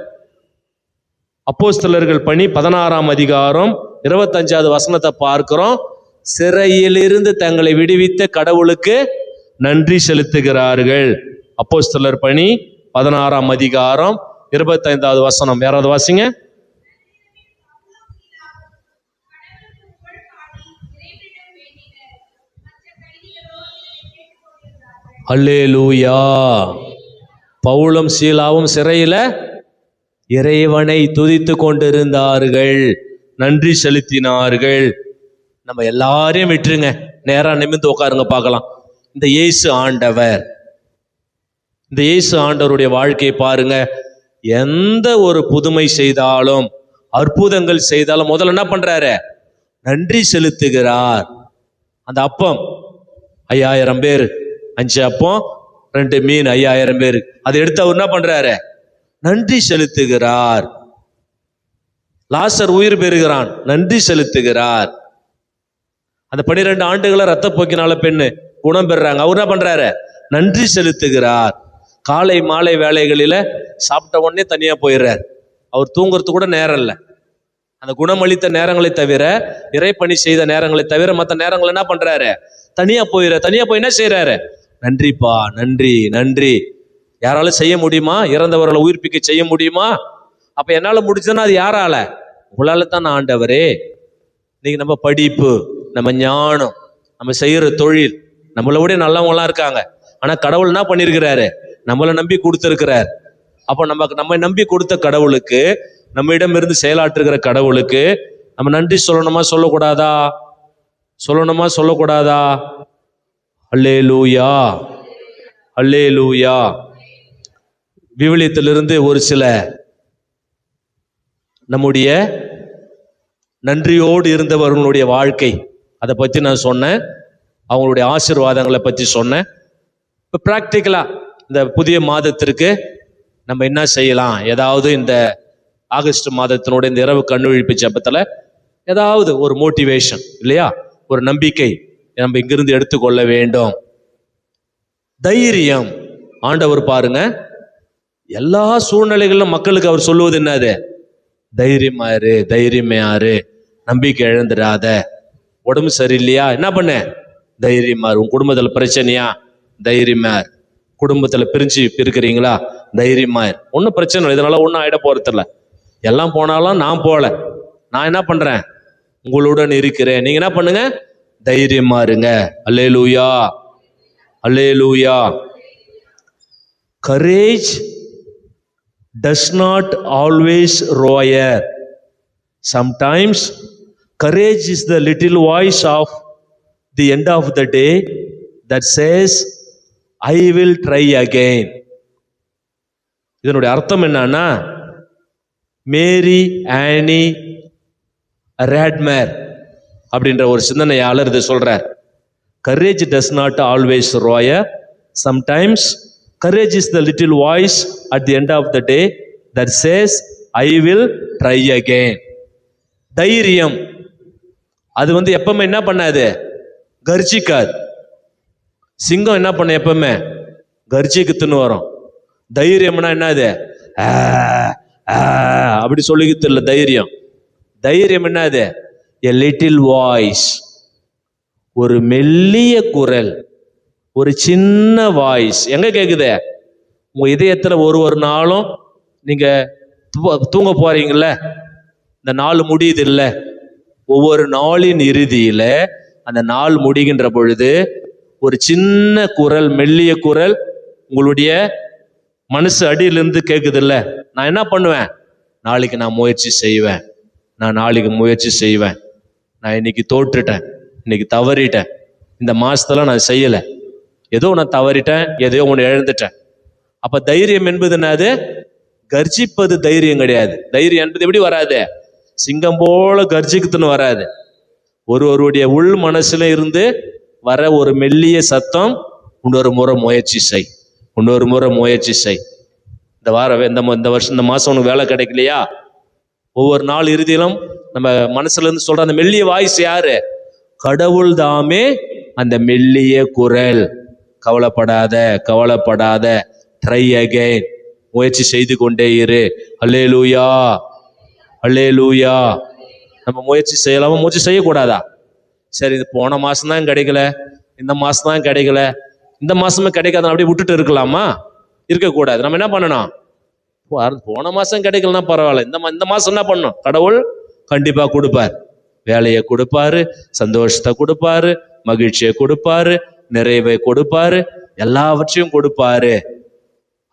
[SPEAKER 1] அப்போஸ்தலர்கள் பணி 16ஆம் அதிகாரம் 25வது வசனத்தை பார்க்கிறோம். சிறையிலிருந்து தங்களை விடுவித்த கடவுளுக்கு நன்றி செலுத்துகிறார்கள். அப்போஸ்தலர் பணி 16ஆம் அதிகாரம் 25வது வசனம். யாராவது வாசிங்க. அல்லேலூயா. பவுலும் சீலாவும் சிறையில இறைவனை துதித்து கொண்டிருந்தார்கள், நன்றி செலுத்தினார்கள். நம்ம எல்லாரையும் விட்டுருங்க, நேரா நிமிர்ந்து உட்காருங்க, பார்க்கலாம். இந்த இயேசு ஆண்டவர், இந்த இயேசு ஆண்டவருடைய வாழ்க்கையை பாருங்க. எந்த ஒரு புதுமை செய்தாலும், அற்புதங்கள் செய்தாலும் முதல்ல என்ன பண்றாரு? நன்றி செலுத்துகிறார். அந்த அப்பம் 5000 பேர், 5 அப்பம் 2 மீன், 5000 பேர், அதை எடுத்து அவர் என்ன பண்றாரு? நன்றி செலுத்துகிறார். லாசர் உயிர் பெறுகிறான், நன்றி செலுத்துகிறார். அந்த 12 ஆண்டுகளை ரத்த போக்கினால பெண்ணு குணம் பெறாங்க, அவர் என்ன பண்றாரு? நன்றி செலுத்துகிறார். காலை மாலை வேலைகளில சாப்பிட்ட உடனே தனியா போயிடுறார். அவர் தூங்குறது கூட நேரம் இல்லை. அந்த குணமளித்த நேரங்களை தவிர, இறைப்பணி செய்த நேரங்களை தவிர மற்ற நேரங்கள் என்ன பண்றாரு? தனியா போயிடுற. தனியா போய் என்ன செய்யறாரு? நன்றிப்பா, நன்றி நன்றி. யாராலும் செய்ய முடியுமா? இறந்தவர்களை உயிர்ப்பிக்க செய்ய முடியுமா? அப்ப என்னால முடிச்சதுன்னா அது யாரால? உங்களால தான் ஆண்டவரே. இன்னைக்கு நம்ம படிப்பு, நம்ம ஞானம், நம்ம செய்யற தொழில், நம்மளை விட நல்லவங்களாம் இருக்காங்க. ஆனா கடவுள் என்ன பண்ணிருக்கிறாரு? நம்மளை நம்பி கொடுத்திருக்கிறார். அப்ப நம்ம நம்பி கொடுத்த கடவுளுக்கு, நம்ம இடம் இருந்து செயலாற்றுகிற கடவுளுக்கு நம்ம நன்றி சொல்லணுமா சொல்லக்கூடாதா? சொல்லணுமா சொல்லக்கூடாதா? அல்லேலூயா, அல்லேலூயா. விவிலியத்திலிருந்து ஒரு சில நம்முடைய நன்றியோடு இருந்தவர்களுடைய வாழ்க்கை, அதை பற்றி நான் சொன்னேன். அவங்களுடைய ஆசீர்வாதங்களை பற்றி சொன்னேன். இப்போ பிராக்டிக்கலா இந்த புதிய மாதத்திற்கு நம்ம என்ன செய்யலாம்? ஏதாவது இந்த ஆகஸ்ட் மாதத்தினுடைய இந்த இரவு கண்ணுவிழிப்பு ஜெபத்துல ஏதாவது ஒரு மோட்டிவேஷன் இல்லையா, ஒரு நம்பிக்கை நம்ம இங்கிருந்து எடுத்துக்கொள்ள வேண்டும். தைரியம். ஆண்டவர் பாருங்க, எல்லா சூழ்நிலைகளிலும் மக்களுக்கு அவர் சொல்லுவது என்னது? தைரியமாரு, தைரியமாரு, நம்பிக்கை இழந்துடாத. உடம்பு சரியில்லையா, என்ன பண்ண? தைரியமாரு. உன் குடும்பத்துல பிரச்சனையா, தைரியமாரு. குடும்பத்துல பிரிஞ்சு இருக்கிறீங்களா, தைரியமாரு. ஒன்றும் பிரச்சனை இல்லை, இதனால ஒன்றும் ஆயிட போறதில்ல. எல்லாம் போனாலும் நான் போல, நான் என்ன பண்றேன்? உங்களுடன் இருக்கிறேன். நீங்க என்ன பண்ணுங்க? தைரியமா இருங்க. அல்லேலூயா, அல்லேலூயா. Courage does not always roar. Sometimes courage is the little voice of the end of the day that says, I will try again. இதனுடைய அர்த்தம் என்னன்னா, மேரி ஆனி ராட்மேர் அப்படின்ற ஒரு சிந்தனையாளர் இதை சொல்றார். Courage does not always roar. Sometimes courage is the little voice at the end of the day that says, I will try again. தைரியம் அது எப்பவுமே என்ன பண்ணாது? கர்ஜிக்காது. சிங்கம் என்ன பண்ண? எப்பவுமே கர்ஜிக்குத்துன்னு வரும். தைரியம்னா என்னது? அப்படி சொல்லிக்கிட்டு இல்லை தைரியம். தைரியம் என்னது? a little voice, ஒரு மெல்லிய குரல், ஒரு சின்ன வாய்ஸ். எங்க கேக்குது? உங்க இதயத்துல ஒரு நாளும் நீங்க தூங்க போறீங்கல்ல, இந்த நாள் முடியுது இல்ல, ஒவ்வொரு நாளின் இறுதியில அந்த நாள் முடிகின்ற பொழுது ஒரு சின்ன குரல், மெல்லிய குரல் உங்களுடைய மனசு அடியிலிருந்து கேக்குது இல்ல, நான் என்ன பண்ணுவேன்? நாளைக்கு நான் முயற்சி செய்வேன், நான் நாளைக்கு முயற்சி செய்வேன், நான் இன்னைக்கு தோற்றுட்டேன், இன்னைக்கு தவறிட்டேன், இந்த மாசத்துல நான் செய்யலை, ஏதோ நான் தவறிட்டேன், ஏதோ ஒன்று இழந்துட்டேன். அப்ப தைரியம் என்பது என்னது? கர்ஜிப்பது தைரியம் கிடையாது. தைரியம் என்பது எப்படி வராது? சிங்கம் போல கர்ஜிக்குதுன்னு வராது. ஒருவருடைய உள் மனசுல இருந்து வர ஒரு மெல்லிய சத்தம், இன்னொரு முறை முயற்சி செய், இன்னொரு முறை முயற்சி செய். இந்த வாரம் இந்த வருஷம் இந்த மாசம் உனக்கு வேலை கிடைக்கலையா, ஒவ்வொரு நாள் இறுதியிலும் நம்ம மனசுல இருந்து சொல்ற அந்த மெல்லிய வாய்ஸ் யாரு? கடவுள் தாமே. அந்த மெல்லிய குரல், கவலைப்படாத கவலைப்படாத, ட்ரை அகைன், முயற்சி செய்து கொண்டே இரு. அல்லேலூயா அல்லேலூயா. நம்ம முயற்சி செய்யலாமா? முயற்சி செய்யக்கூடாதா? சரி, இது போன மாசம் தான் கிடைக்கல, இந்த மாசம் தான் கிடைக்கல, இந்த மாசமே கிடைக்காத அப்படியே விட்டுட்டு இருக்கலாமா? இருக்கக்கூடாது. நம்ம என்ன பண்ணணும்? போன மாசம் கிடைக்கலன்னா பரவாயில்ல, இந்த மாசம் என்ன பண்ணணும்? கடவுள் கண்டிப்பா கொடுப்பார். வேலையை கொடுப்பாரு, சந்தோஷத்தை கொடுப்பாரு, மகிழ்ச்சியை கொடுப்பாரு, நிறைவை கொடுப்பாரு, எல்லாவற்றையும் கொடுப்பாரு.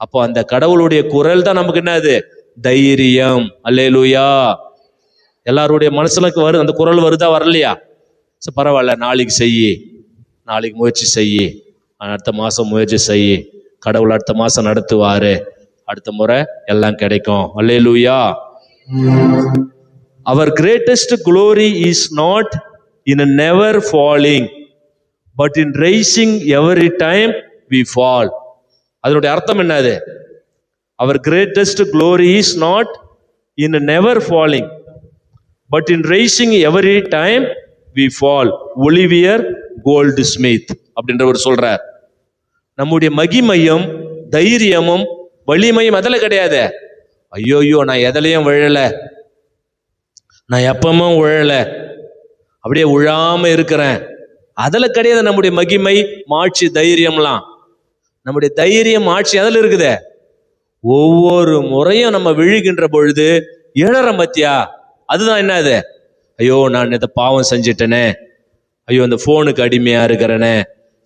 [SPEAKER 1] அப்போ அந்த கடவுளுடைய குரல் தான் நமக்கு என்னது? தைரியம். அல்லேலூயா. எல்லாருடைய மனசுல அந்த குரல் வருதா வரலையா? சரி, பரவாயில்ல, நாளைக்கு செய்யி, நாளைக்கு முயற்சி செய்யி, அடுத்த மாசம் முயற்சி செய்யி, கடவுள் அடுத்த மாசம் நடத்துவாரு, அடுத்த முறை எல்லாம் கிடைக்கும். அல்லேலூயா. Our greatest glory is not in a never falling, but in rising every time we fall. அதனுடைய அர்த்தம் என்னது? Our greatest glory is not in a never falling, but in rising every time we fall. Olivier Goldsmith அப்படின்றவர் சொல்றார். நம்முடைய மகிமையும் தைரியமும் வலிமையும் அதில் கிடையாது. ஐயோயோ நான் எதிலையும் விழல, நான் எப்பவும் விழல, அப்படியே விழாம இருக்கிறேன், அதில் கிடையாது நம்முடைய மகிமை, மாட்சி, தைரியம்லாம். நம்முடைய தைரியம், ஆட்சி அதில் இருக்குதே. ஒவ்வொரு முறையும் நம்ம விழுகின்ற பொழுது எழறோம் பத்தியா, அதுதான் என்னது? ஐயோ நான் இதை பாவம் செஞ்சிட்டேனே, ஐயோ இந்த போனுக்கு அடிமையா இருக்கிறேனே,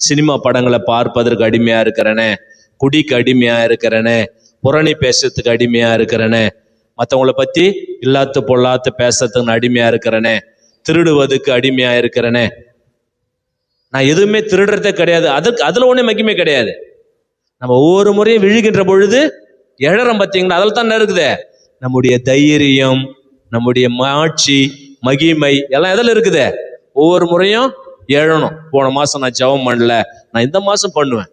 [SPEAKER 1] சினிமா படங்களை பார்ப்பதற்கு அடிமையா இருக்கிறேனே, குடிக்கு அடிமையா இருக்கிறேனே, புரணி பேசுறதுக்கு அடிமையா இருக்கிறேனே, மற்றவங்களை பத்தி இல்லாத பொல்லாத பேசுறதுக்கு அடிமையா இருக்கிறேனே, திருடுவதுக்கு அடிமையா இருக்கிறேனே. நான் எதுவுமே திருடுறதே கிடையாது, அதுல ஒண்ணே மகிமை கிடையாது. நம்ம ஒவ்வொரு முறையும் விழுகின்ற பொழுது எழறோம் பார்த்தீங்களா, அதில் தான் இருக்குதே நம்முடைய தைரியம், நம்முடைய மாட்சி, மகிமை எல்லாம் எதில் இருக்குதே? ஒவ்வொரு முறையும் எழணும். போன மாசம் நான் ஜெபம் பண்ணல, நான் இந்த மாசம் பண்ணுவேன்.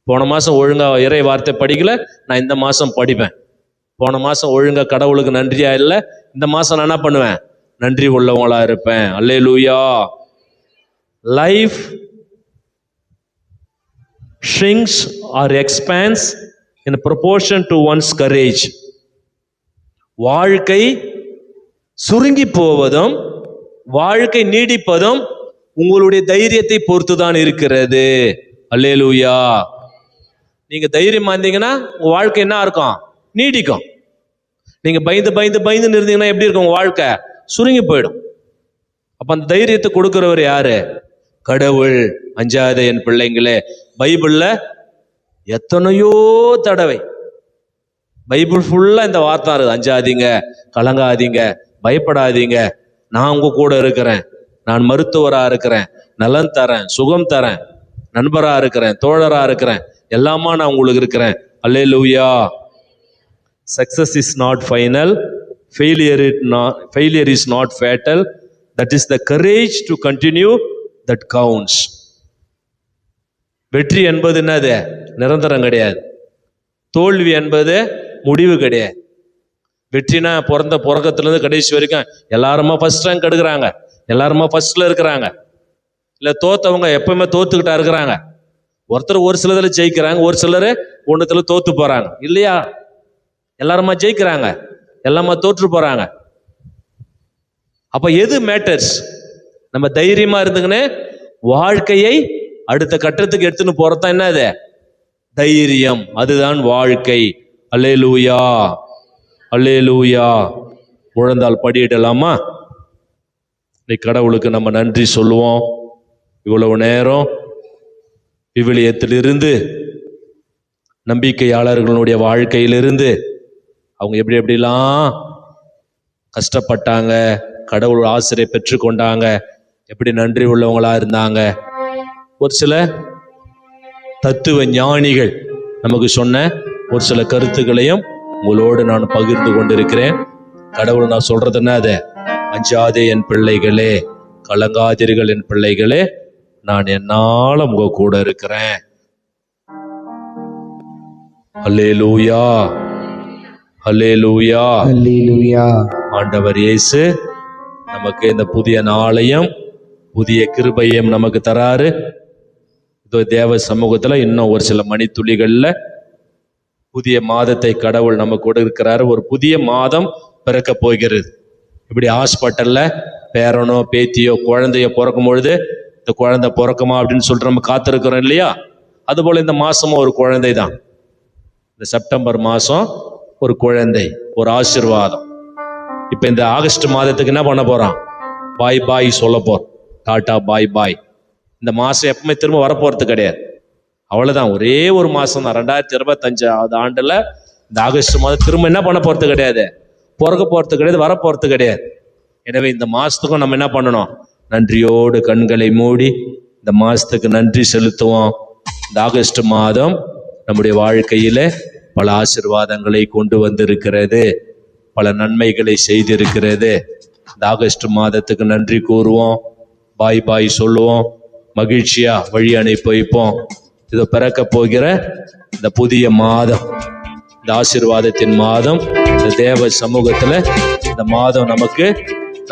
[SPEAKER 1] போன மாசம் ஒழுங்கா இறை வார்த்தை படிக்கல, நான் இந்த மாசம் படிப்பேன். போன மாசம் ஒழுங்கா கடவுளுக்கு நன்றியா இல்லை, இந்த மாசம் நான் என்ன பண்ணுவேன்? நன்றி உள்ளவங்களா இருப்பேன். Hallelujah. Life shrinks or expands in proportion to one's courage. வாழ்க்கை சுருங்கி போவதும் வாழ்க்கை நீடிப்பதும் உங்களுடைய தைரியத்தை பொறுத்துதான் இருக்கிறது. அல்லேலூயா. நீங்க தைரியமா இருந்தீங்கன்னா உங்க வாழ்க்கை என்ன இருக்கும்? நீடிக்கும். நீங்க பயந்து பயந்து பயந்து இருந்தீங்கன்னா எப்படி இருக்கும்? உங்க வாழ்க்கை சுருங்கி போயிடும். அப்ப அந்த தைரியத்தை கொடுக்கிறவர் யாரு? கடவுள். அஞ்சாத என் பிள்ளைங்களே. பைபிள்ல எத்தனையோ தடவை, பைபிள் ஃபுல்லா இந்த வார்த்தை இருக்கு. அஞ்சாதீங்க, கலங்காதீங்க, பயப்படாதீங்க, நான் உங்க கூட இருக்கிறேன், நான் மருத்துவரா இருக்கிறேன், நலன் தரேன், சுகம் தரேன், நண்பரா இருக்கிறேன், தோழரா இருக்கிறேன், எல்லாமா நான் உங்களுக்கு இருக்கிறேன். அல்லேலூயா. Success is not final, failure is not fatal. That is the courage to continue that counts. வெற்றி என்பது என்னது? நிரந்தரம் கிடையாது. தோல்வி என்பது முடிவு கிடையாது. வெற்றினா பிறக்கத்திலிருந்து கடைசி வரைக்கும் எல்லாருமா ஃபர்ஸ்ட் ரேங்க் எடுக்கிறாங்க, எல்லாருமா ஃபர்ஸ்ட்ல இருக்கிறாங்க. இல்லை தோத்தவங்க எப்பவுமே தோத்துக்கிட்டா இருக்கிறாங்க. ஒருத்தர் ஒரு சிலதுல ஜெயிக்கிறாங்க, ஒரு சிலர் ஒன்றுத்துல தோத்து போறாங்க. இல்லையா? எல்லாருமா ஜெயிக்கிறாங்க, எல்லாமா தோற்று போறாங்க. அப்ப எது மேட்டர்ஸ்? நம்ம தைரியமா இருந்துங்கன்னு வாழ்க்கையை அடுத்த கட்டத்துக்கு எடுத்துன்னு போறதான் என்னது? தைரியம். அதுதான் வாழ்க்கை. அல்லேலூயா அல்லேலூயா. முழந்தால் படியிடலாமா? இன்னைக்கு கடவுளுக்கு நம்ம நன்றி சொல்லுவோம். இவ்வளவு நேரம் விவிலியத்திலிருந்து, நம்பிக்கையாளர்களுடைய வாழ்க்கையிலிருந்து, அவங்க எப்படி எப்படிலாம் கஷ்டப்பட்டாங்க, கடவுள் ஆசிரியை பெற்றுக்கொண்டாங்க, எப்படி நன்றி உள்ளவங்களா இருந்தாங்க, ஒரு சில தத்துவ ஞானிகள் நமக்கு சொன்ன ஒரு சில கருத்துக்களையும் உங்களோடு நான் பகிர்ந்து கொண்டிருக்கிறேன். கடவுள் நான் சொல்றது என்ன? அதை அஞ்சாதே என் பிள்ளைகளே, கலங்காதீர்கள் என் பிள்ளைகளே, நான் என்னாலும் உங்க கூட இருக்கிறேன். அல்லேலூயா, அல்லேலூயா, அல்லேலூயா. ஆண்டவர் இயேசு நமக்கு இந்த புதிய நாளையும் புதிய கிருபையும் நமக்கு தராரு. இதோ தேவ சமூகத்துல இன்னும் ஒரு சில மணித்துளிகள்ல புதிய மாதத்தை கடவுள் நம்ம கூட இருக்கிறாரு. ஒரு புதிய மாதம் பிறக்க போகிறது. இப்படி ஹாஸ்பிட்டல்ல பேரனோ பேத்தியோ குழந்தையோ பிறக்கும் பொழுது இந்த குழந்தை பிறக்குமா அப்படின்னு சொல்லிட்டு நம்ம காத்திருக்கிறோம் இல்லையா? அதுபோல இந்த மாசமும் ஒரு குழந்தை தான். இந்த செப்டம்பர் மாசம் ஒரு குழந்தை, ஒரு ஆசீர்வாதம். இப்ப இந்த ஆகஸ்ட் மாதத்துக்கு என்ன பண்ண போறான்? பாய் பாய் சொல்ல போறோம். டாட்டா பாய் பாய். இந்த மாசம் எப்பவுமே திரும்ப வரப்போறது கிடையாது. அவ்வளவுதான், ஒரே ஒரு மாசம் தான். 2025 ஆண்டுல இந்த ஆகஸ்ட் மாதம் திரும்ப என்ன பண்ண போறது கிடையாது, பிறக்க போறது கிடையாது, வரப்போறது கிடையாது. எனவே இந்த மாசத்துக்கும் நம்ம என்ன பண்ணணும்? நன்றியோடு கண்களை மூடி இந்த மாசத்துக்கு நன்றி செலுத்துவோம். இந்த ஆகஸ்ட் மாதம் நம்முடைய வாழ்க்கையில பல ஆசீர்வாதங்களை கொண்டு வந்திருக்கிறது, பல நன்மைகளை செய்திருக்கிறது. இந்த ஆகஸ்ட் மாதத்துக்கு நன்றி கூறுவோம், பாய் பாய் சொல்லுவோம், மகிழ்ச்சியா வழி அனுப்பி வைப்போம். இது பிறக்க போகிற இந்த புதிய மாதம், இந்த ஆசீர்வாதத்தின் மாதம், இந்த தேவ சமூகத்துல இந்த மாதம் நமக்கு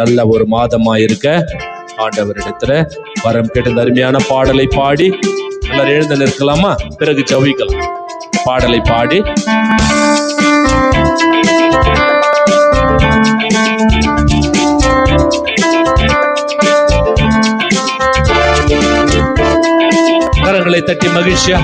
[SPEAKER 1] நல்ல ஒரு மாதமா இருக்க ஆண்டவரிடத்துல வரம் கேட்டு அருமையான பாடலை பாடி எல்லாரும் எழுந்து நிற்கலாமா? பிறகு ஜெபிக்கலாம். பாடலை பாடி கரங்களை தட்டி மகிழ்ச்சியா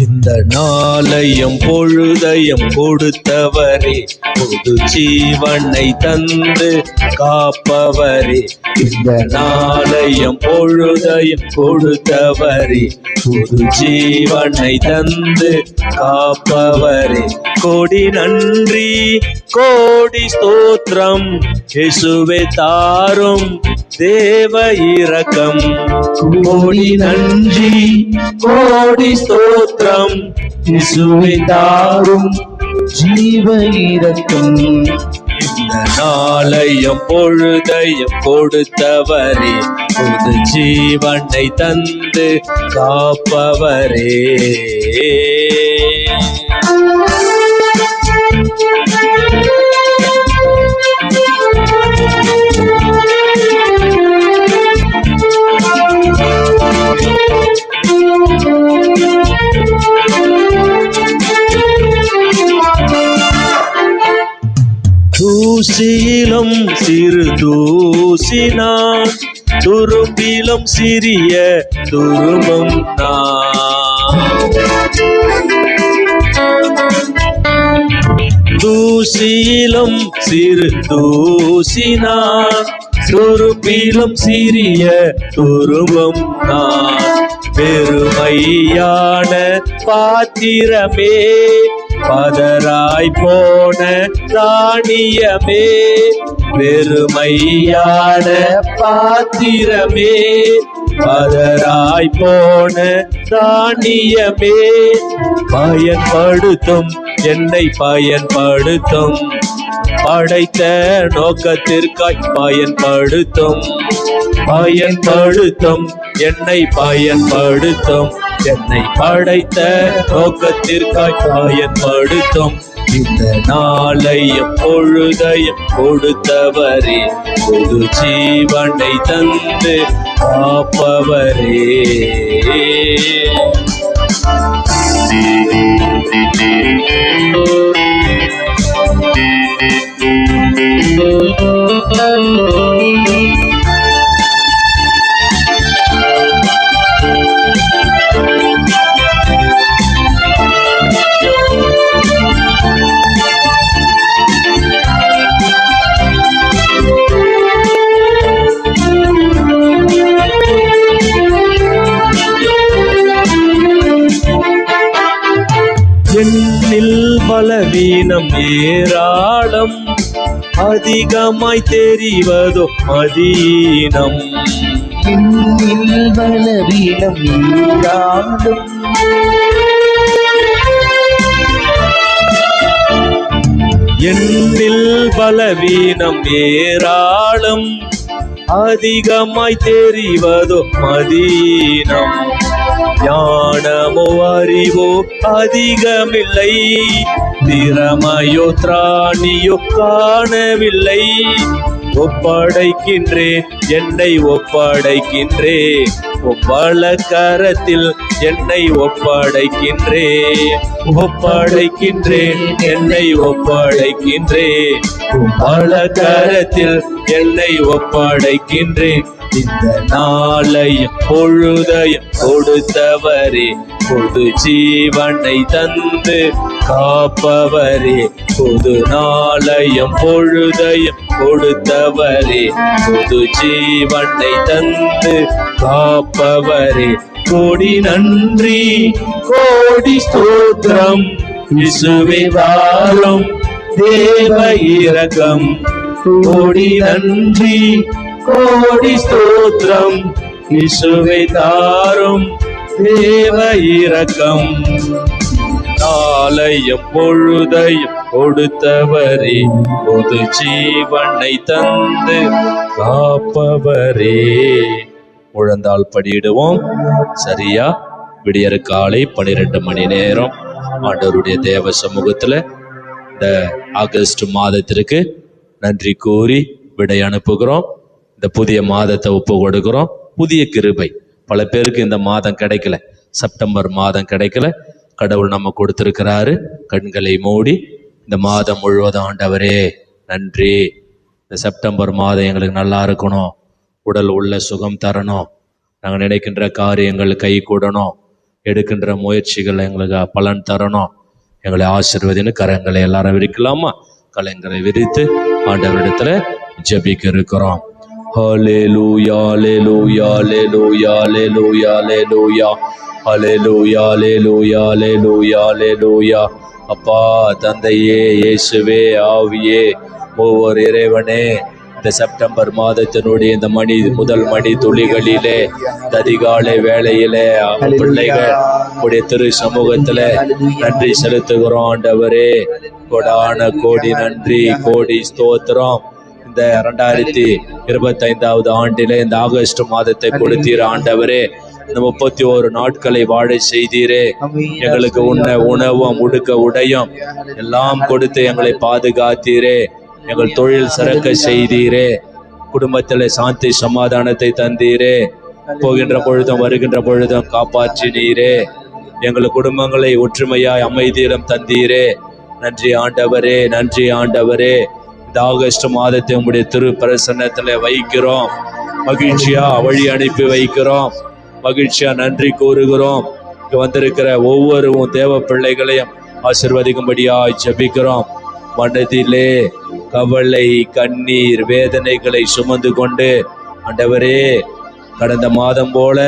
[SPEAKER 1] இந்த நாளையும் பொழுதையும் கொடுத்தவரே, புது ஜீவனை தந்து காப்பவரே. இந்த நாளையும் பொழுதையும் கொடுத்தவரே, புது ஜீவனை தந்து காப்பவரே. கோடி நன்றி, கோடி ஸ்தோத்திரம், இயேசுவே தாரும் தேவ இரக்கம். கோடி நன்றி, கோடி ஸ்தோத்திரம், இயேசுவே தாரும் ஜீவ இரக்கம். இந்த நாளையும் பொழுதையும் கொடுத்தவரே, புது ஜீவனை தந்து காப்பவரே. தூசியிலும் சிறு தூசினான், துரும்பிலும் சிறிய துரும்பம் நான். தூசியிலும் சிறு தூசினான், துரும்பிலும் சிறிய துரும்பம் நான். பெருமையான பாத்திரமே, பதராய் போன தானியமே. பெருமையான பாத்திரமே, பதராய் போன தானியமே. பயன்படுத்தும், என்னை பயன்படுத்தும், படைத்த நோக்கத்திற்காய் பயன்படுத்தும். பயன்படுத்தும், என்னை பயன்படுத்தும், என்னை படைத்த நோக்கத்திற்காய் பயன்படுத்தும். இந்த நாளையும் பொழுதையும் கொடுத்தவரே, புது ஜீவனை தந்து காப்பவரே. என்னில் பலவீனம் ஏராளம், அதிகமாய் தெரிவதோ மதீனம்.
[SPEAKER 2] என்னில் பலவீனம் நீராடும்.
[SPEAKER 1] என்னில் பலவீனம் ஏராளம், அதிகமாய் தெரிவதோ மதீனம். ஞானமோ அறிவோ அதிகமில்லை, திறமையோ திராணியோ காணவில்லை. ஒப்படைக்கின்றேன், என்னை ஒப்படைக்கின்றேன், ஒப்பள கரத்தில் என்னை ஒப்படைக்கின்றேன். ஒப்படைக்கின்றேன், என்னை ஒப்படைக்கின்றேன், ஒப்பள கரத்தில் என்னை ஒப்படைக்கின்றேன். இந்த நாளையும் பொழுதையும் கொடுத்தவரே, பொது ஜீவனை தந்து காப்பவரே. பொது நாளையும் பொழுதையும் கொடுத்தவரே, பொது ஜீவனை தந்து காப்பவரே. கோடி நன்றி, கோடி ஸ்தோத்திரம், இயேசுவே தாரும் தேவ இரக்கம். கோடி நன்றி, கோடி ஸ்தோத்திரம், இயேசுவே தாரும் தேவ இரக்கம். நாளையும் பொழுதையும் கொடுத்தவரே, பொது ஜீவனை தந்து காப்பவரே. முழந்தால் படியிடுவோம். சரியா விடியற் காலை 12 மணி நேரம் ஆண்டவருடைய தேவ சமூகத்துல இந்த ஆகஸ்ட் மாதத்திற்கு நன்றி கூறி விடை அனுப்புகிறோம். இந்த புதிய மாதத்தை ஒப்பு கொடுக்கிறோம். புதிய கிருபை பல பேருக்கு இந்த மாதம் கிடைக்கல, செப்டம்பர் மாதம் கிடைக்கல. கடவுள் நம்ம கொடுத்திருக்கிறாரு. கண்களை மூடி இந்த மாதம் முழுவதும் ஆண்டவரே நன்றி, இந்த செப்டம்பர் மாதம் எங்களுக்கு நல்லா இருக்கணும், உடல் உள்ள சுகம் தரணும், நாங்கள் நினைக்கின்ற காரியங்கள் கை கூடணும், எடுக்கின்ற முயற்சிகள் எங்களுக்கு பலன் தரணும், எங்களை ஆசீர்வதின்னு கரங்களை எல்லாரும் விரிக்கலாமா? கலைங்களை விரித்து ஆண்டவரிடத்துல ஜெபிக்க இருக்கிறோம். ஹல்லேலூயா ஹல்லேலூயா ஹல்லேலூயா ஹல்லேலூயா ஹல்லேலூயா ஹல்லேலூயா ஹல்லேலூயா ஹல்லேலூயா ஹல்லேலூயா. அப்பா தந்தையே, இயேசுவே, ஆவியே, ஒவ்வொரு இறைவனே, இந்த செப்டம்பர் மாதத்தினுடைய இந்த முதல் மணி துளிகளிலே, அதிகாலை வேளையிலே பிள்ளைகள் உடைய திரு சமூகத்துல நன்றி செலுத்துகிறோம். ஆண்டவரே கொடான கோடி நன்றி, கோடி ஸ்தோத்திரம். இந்த 2025 ஆண்டிலே இந்த ஆகஸ்ட் மாதத்தை கொடுத்தீர் ஆண்டவரே. இந்த 31 நாட்களை வாழ செய்தீரே. எங்களுக்கு உண்ண உணவும் உடுக்க உடையும் எல்லாம் கொடுத்து எங்களை பாதுகாத்தீரே. எங்கள் தொழில் சிறக்க செய்தீரே. குடும்பத்தில் சாந்தி சமாதானத்தை தந்தீரே. போகின்ற பொழுதும் வருகின்ற பொழுதும் காப்பாற்றினீரே. எங்கள் குடும்பங்களை ஒற்றுமையாய் அமைதியிலும் தந்தீரே. நன்றி ஆண்டவரே, நன்றி ஆண்டவரே. இந்த ஆகஸ்ட் மாதத்தை உங்களுடைய திரு பிரசன்னத்துல வைக்கிறோம். மகிழ்ச்சியா வழி அனுப்பி வைக்கிறோம். மகிழ்ச்சியா நன்றி கூறுகிறோம். இங்க வந்திருக்கிற ஒவ்வொரு தேவ பிள்ளைகளையும் ஆசீர்வதிக்கும்படியாய் ஜெபிக்கிறோம். மனதிலே கவலை, கண்ணீர், வேதனைகளை சுமந்து கொண்டு ஆண்டவரே, கடந்த மாதம் போல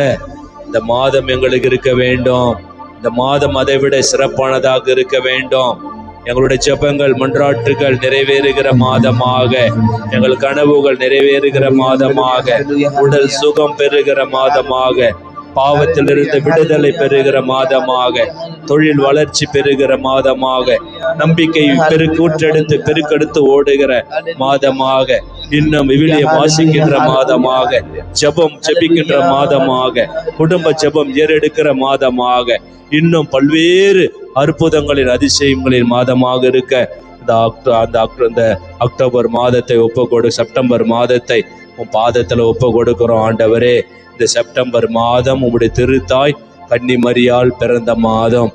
[SPEAKER 1] இந்த மாதம் எங்களுக்கு இருக்க வேண்டும். இந்த மாதம் அதை விட சிறப்பானதாக இருக்க வேண்டும். எங்களுடைய ஜெபங்கள், மன்றாட்டுகள் நிறைவேறுகிற மாதமாக, எங்கள் கனவுகள் நிறைவேறுகிற மாதமாக, உடல் சுகம் பெறுகிற மாதமாக, பாவத்திலிருந்து விடுதலை பெறுகிற மாதமாக, தொழில் வளர்ச்சி பெறுகிற மாதமாக, நம்பிக்கை பெருக்கெடுத்து ஓடுகிற மாதமாக, இன்னும் விவிலியம் வாசிக்கின்ற மாதமாக, ஜெபிக்கின்ற மாதமாக, குடும்ப ஜெபம் ஏறெடுக்கிற மாதமாக, இன்னும் பல்வேறு அற்புதங்களின் அதிசயங்களின் மாதமாக இருக்க இந்த அக்டோபர் மாதத்தை செப்டம்பர் மாதத்தை உன் பாதத்துல ஒப்பு கொடுக்கிறோம். ஆண்டவரே, இந்த செப்டம்பர் மாதம் உங்களுடைய திருத்தாய் கன்னி மரியாள் பிறந்த மாதம்.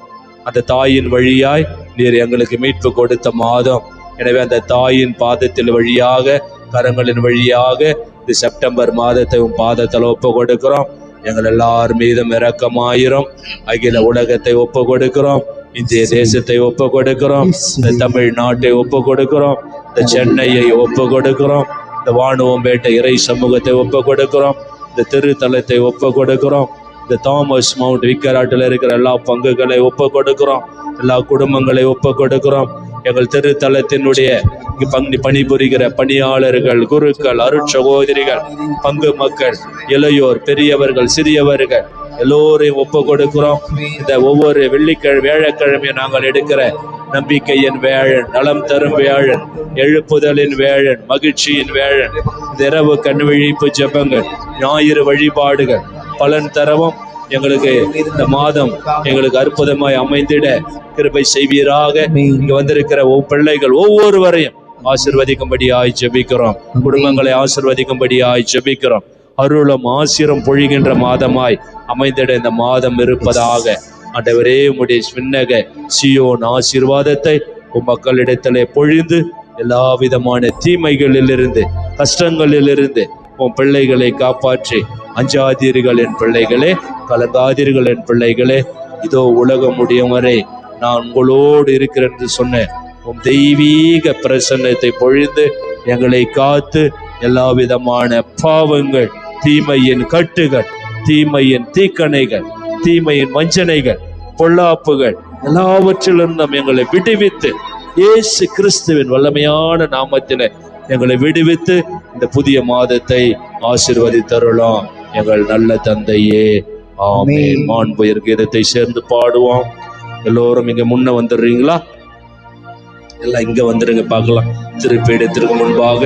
[SPEAKER 1] அந்த தாயின் வழியாய் நீர் எங்களுக்கு மீட்பு கொடுத்த மாதம். எனவே அந்த தாயின் பாதத்தில் வழியாக, கரங்களின் வழியாக இந்த செப்டம்பர் மாதத்தை உன் பாதத்தில் ஒப்பு கொடுக்கிறோம். எங்கள் எல்லார் மீதும் இரக்கமாயிரும். அகில உலகத்தை ஒப்பு கொடுக்கிறோம். இந்திய தேசத்தை ஒப்பு கொடுக்கிறோம். இந்த தமிழ்நாட்டை ஒப்பு கொடுக்கிறோம். இந்த சென்னையை ஒப்பு கொடுக்கிறோம். இந்த வானுவம்பேட்டை இறை சமூகத்தை ஒப்பு கொடுக்கிறோம். இந்த திருத்தலத்தை ஒப்பு கொடுக்கிறோம். இந்த தாமஸ் மவுண்ட் விக்கராட்டில் இருக்கிற எல்லா பங்குகளை ஒப்பு கொடுக்கிறோம். எல்லா குடும்பங்களை ஒப்பு கொடுக்கிறோம். எங்கள் திருத்தலத்தினுடைய இங்கு பணிபுரிகிற பணியாளர்கள், குருக்கள், அருட்சகோதரிகள், பங்கு மக்கள், இளையோர், பெரியவர்கள், சிறியவர்கள் எல்லோரையும் ஒப்பு கொடுக்கிறோம். இந்த ஒவ்வொரு வியாழக்கிழமையும் நாங்கள் எடுக்கிற நம்பிக்கையின் வேழன், நலம் தரும் வேழன், எழுப்புதலின் வேழன், மகிழ்ச்சியின் வேழன், இந்த இரவு கண்விழிப்பு ஜெபங்கள், ஞாயிறு வழிபாடுகள் பலன் தரவும் எங்களுக்கு இந்த மாதம் எங்களுக்கு அற்புதமாய் அமைந்திட கிருபை செய்வீராக. இங்க வந்திருக்கிற பிள்ளைகள் ஒவ்வொருவரையும் ஆசிர்வதிக்கும்படியாய் ஜெபிக்கிறோம். குடும்பங்களை ஆசிர்வதிக்கும்படியாய் ஜெபிக்கிறோம். அருளும் ஆசிரம் பொழிகின்ற மாதமாய் அமைந்திட இந்த மாதம் இருப்பதாக. ஆண்டவரே, உம்முடைய விண்ணக சீயோன் ஆசீர்வாதத்தை மக்களிடத்திலே பொழிந்து எல்லா விதமான தீமைகளிலிருந்து, கஷ்டங்களிலிருந்து உன் பிள்ளைகளை காப்பாற்றி, அஞ்சாதீர்கள் என் பிள்ளைகளே, கலங்காதீர்கள் என் பிள்ளைகளே, இதோ உலகம் முடியும் வரை நான் உங்களோடு இருக்கிறேன் என்று சொன்ன உன் தெய்வீக பிரசன்னத்தை பொழிந்து எங்களை காத்து எல்லா விதமான பாவங்கள், தீமையின் கட்டுகள், தீமையின் தீக்கணைகள், தீமையின் வஞ்சனைகள், பொல்லாப்புகள் எல்லாவற்றிலிருந்தும் எங்களை விடுவித்து இயேசு கிறிஸ்துவின் வல்லமையான நாமத்திலே எங்களை விடுவித்து இந்த புதிய மாதத்தை ஆசீர்வதித்தருளோம் எங்கள் நல்ல தந்தையே, ஆமென். மாண்புயர் கீதத்தை சேர்ந்து பாடுவோம். எல்லோரும் இங்க முன்ன வந்துடுறீங்களா? எல்லாம் இங்க வந்துடுங்க, பார்க்கலாம். திருப்பீடத்திற்கு முன்பாக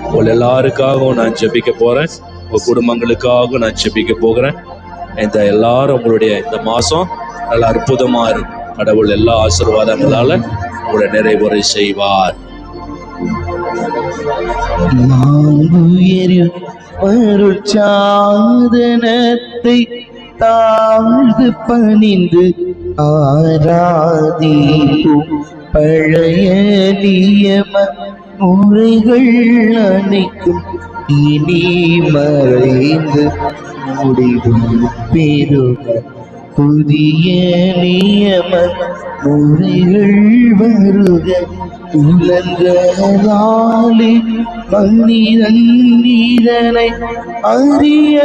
[SPEAKER 1] உங்கள் எல்லாருக்காகவும் நான் ஜெபிக்க போறேன். உங்க குடும்பங்களுக்காக நான் ஜெபிக்க போகிறேன். இந்த எல்லாரும் உங்களுடைய இந்த மாசம் நல்ல அற்புதமா இருக்கும். கடவுள் எல்லா ஆசீர்வாதங்களால உங்களை நிறைவுரை செய்வார்.
[SPEAKER 2] சாதனத்தை தாழ்ந்து பணிந்து ஆராதிப்போம். பழைய நியம முறைகள் அனைத்தும் இனி மறைந்து முடிவு பெறுக. புதிய நியம முறைகள் வருக. உலகளாலே மனிதன் இதனை அறிய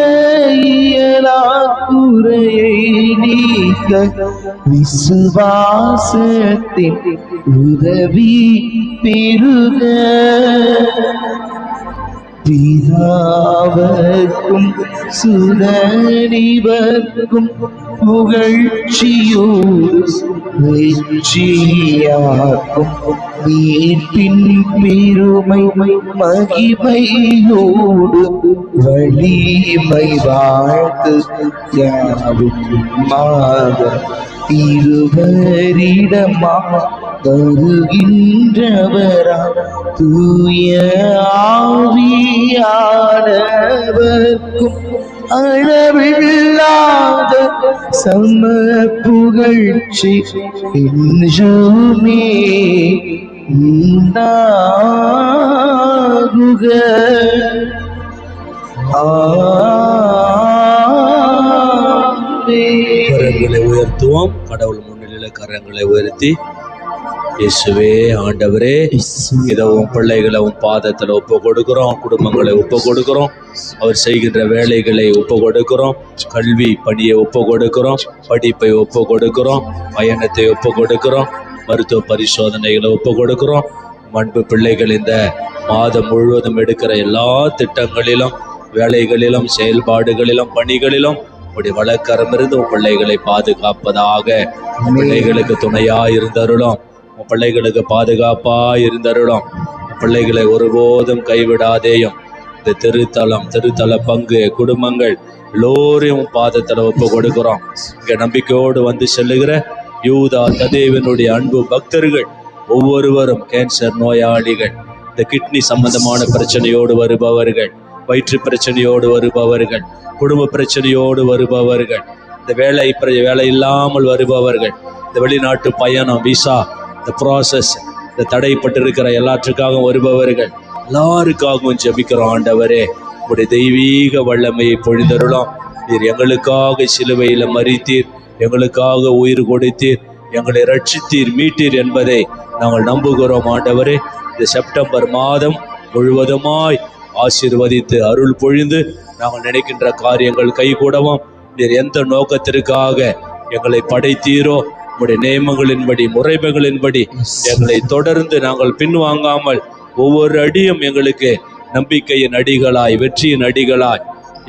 [SPEAKER 2] இயலா குறையை நீக்க விசுவாசத்தின் உதவி பெறுக. பிதாவர்க்கும் சுதனிவர்க்கும் புகழ்ச்சியோடு வெற்றியாக்கும் மீட்பின் பெருமை மகிமையோடு வலிமை வாழ்த்து யாவுமாக இருவரிடமா வருகின்றவரா தூய ஆவியானவர்க்கும் அளவில்லாத சம புகழ்ச்சி என்றுமே உண்டாகுக.
[SPEAKER 1] கரங்களை உயர்த்துவோம். கடவுள் முன்னிலையில கரங்களை உயர்த்தி, இயேசுவே ஆண்டவரே, இதை உன் பிள்ளைகளை உன் பாதத்துல ஒப்பு கொடுக்கிறோம். குடும்பங்களை ஒப்பு கொடுக்கிறோம். அவர் செய்கின்ற வேலைகளை ஒப்பு கொடுக்கிறோம். கல்வி பணியை ஒப்பு கொடுக்கிறோம். படிப்பை ஒப்பு கொடுக்கிறோம். பயணத்தை ஒப்பு கொடுக்கிறோம். மருத்துவ பரிசோதனைகளை ஒப்பு கொடுக்கிறோம். அன்பு பிள்ளைகள் இந்த மாதம் முழுவதும் எடுக்கிற எல்லா திட்டங்களிலும், வேலைகளிலும், செயல்பாடுகளிலும், பணிகளிலும் உடைய வழக்கரம் இருந்து உன் பிள்ளைகளை பாதுகாப்பதாக. பிள்ளைகளுக்கு துணையா இருந்தருளும். உன் பிள்ளைகளுக்கு பாதுகாப்பா இருந்தருளும். பிள்ளைகளை ஒருபோதும் கைவிடாதேயும். இந்த திருத்தல பங்கு குடும்பங்கள் எல்லோரையும் பாதத்துல ஒப்பு கொடுக்கிறோம். இங்க நம்பிக்கையோடு வந்து செல்லுகிற யூதா ததேவனுடைய அன்பு பக்தர்கள் ஒவ்வொருவரும், கேன்சர் நோயாளிகள், இந்த கிட்னி சம்பந்தமான பிரச்சனையோடு வருபவர்கள், வயிற்று பிரச்சனையோடு வருபவர்கள், குடும்ப பிரச்சனையோடு வருபவர்கள், இந்த வேலை இல்லாமல் வருபவர்கள், இந்த வெளிநாட்டு பயணம், விசா, இந்த ப்ராசஸ், இந்த தடைப்பட்டிருக்கிற எல்லாற்றுக்காகவும் வருபவர்கள் எல்லாருக்காகவும் ஜெபிக்கிறோம். ஆண்டவரே, உடைய தெய்வீக வல்லமையை பொழிந்தருளும். நீர் எங்களுக்காக சிலுவையில மரித்தீர், எங்களுக்காக உயிர் கொடுத்தீர், எங்களை ரட்சித்தீர், மீட்டீர் என்பதை நாங்கள் நம்புகிறோம். ஆண்டவரே, இந்த செப்டம்பர் மாதம் முழுவதுமாய் ஆசீர்வதித்து அருள் பொழிந்து நாங்கள் நினைக்கின்ற காரியங்கள் கைகூடவும், நீர் எந்த நோக்கத்திற்காக எங்களை படைத்தீரோ உடைய நியமங்களின்படி, முறைமைகளின்படி எங்களை தொடர்ந்து நாங்கள் பின்வாங்காமல் ஒவ்வொரு அடியும் எங்களுக்கு நம்பிக்கையின் அடிகளாய், வெற்றியின் அடிகளாய்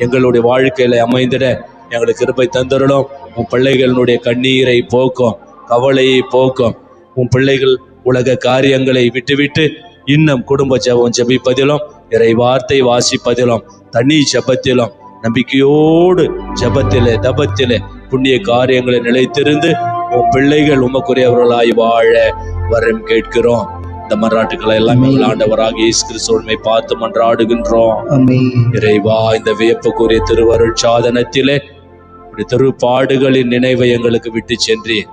[SPEAKER 1] எங்களுடைய வாழ்க்கையில அமைந்திட எங்களுக்கு கிருபை தந்தருளும். உன் பிள்ளைகளுடைய கண்ணீரை போக்கும், கவலையை போக்கும். உன் பிள்ளைகள் உலக காரியங்களை விட்டுவிட்டு இன்னும் குடும்ப ஜெபம் ஜெபிப்பதிலும், இறை வார்த்தை வாசிப்பதிலும், தனி ஜெபத்திலும், நம்பிக்கையோடு ஜெபத்திலே தபத்திலே புண்ணிய காரியங்களை நிலைத்திருந்து உன் பிள்ளைகள் உமக்குரியவர்களாய் வாழ வரம் கேட்கிறோம். இந்த மன்றாட்டுக்களை எல்லாம் ஆண்டவராக இயேசு கிறிஸ்துவை பார்த்து மன்றாடுகின்றோம். இறைவா, இந்த வியப்புக்குரிய திருவருள் சாதனத்திலே திருப்பாடுகளின் நினைவை எங்களுக்கு விட்டு சென்றேன்.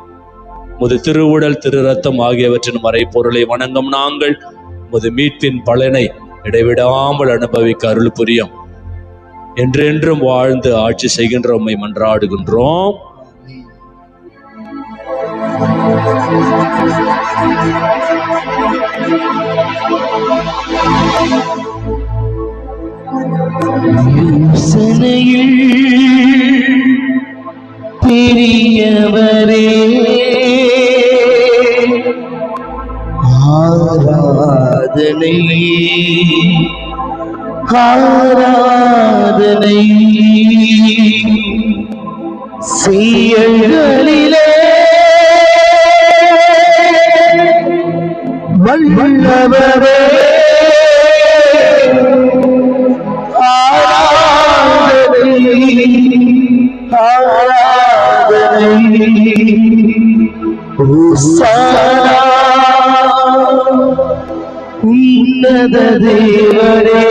[SPEAKER 1] முது திருவுடல், திரு ரத்தம் ஆகியவற்றின் மறைப்பொருளை வணங்கும் நாங்கள் முது மீட்பின் பலனை இடைவிடாமல் அனுபவிக்க அருள் புரியும். என்றென்றும் வாழ்ந்து ஆட்சி செய்கின்ற உம்மை மன்றாடுகின்றோம்.
[SPEAKER 2] பெரியவரே, ஆராதனை ஆராதனை செயல்களிலே வல்லவரே, ஆராதனை ஆராதனை ஓசானா உன்னத தேவரே,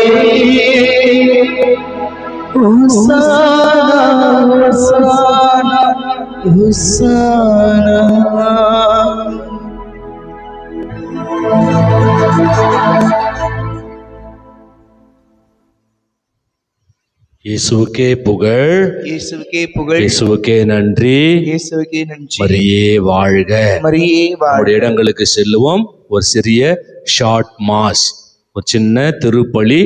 [SPEAKER 2] ஓசானா ஓசானா ஓசானா.
[SPEAKER 1] இயேசுவுக்கே புகழ்,
[SPEAKER 2] இயேசுவுக்கே புகழ்,
[SPEAKER 1] இயேசுவுக்கே நன்றி,
[SPEAKER 2] இயேசுவுக்கே நன்றி.
[SPEAKER 1] மரியே வாழ்க.
[SPEAKER 2] மரியே வாழ்க.
[SPEAKER 1] இடங்களுக்கு செல்லுவோம். ஒரு சிறிய ஷார்ட் மாஸ், ஒரு சின்ன திருப்பலி.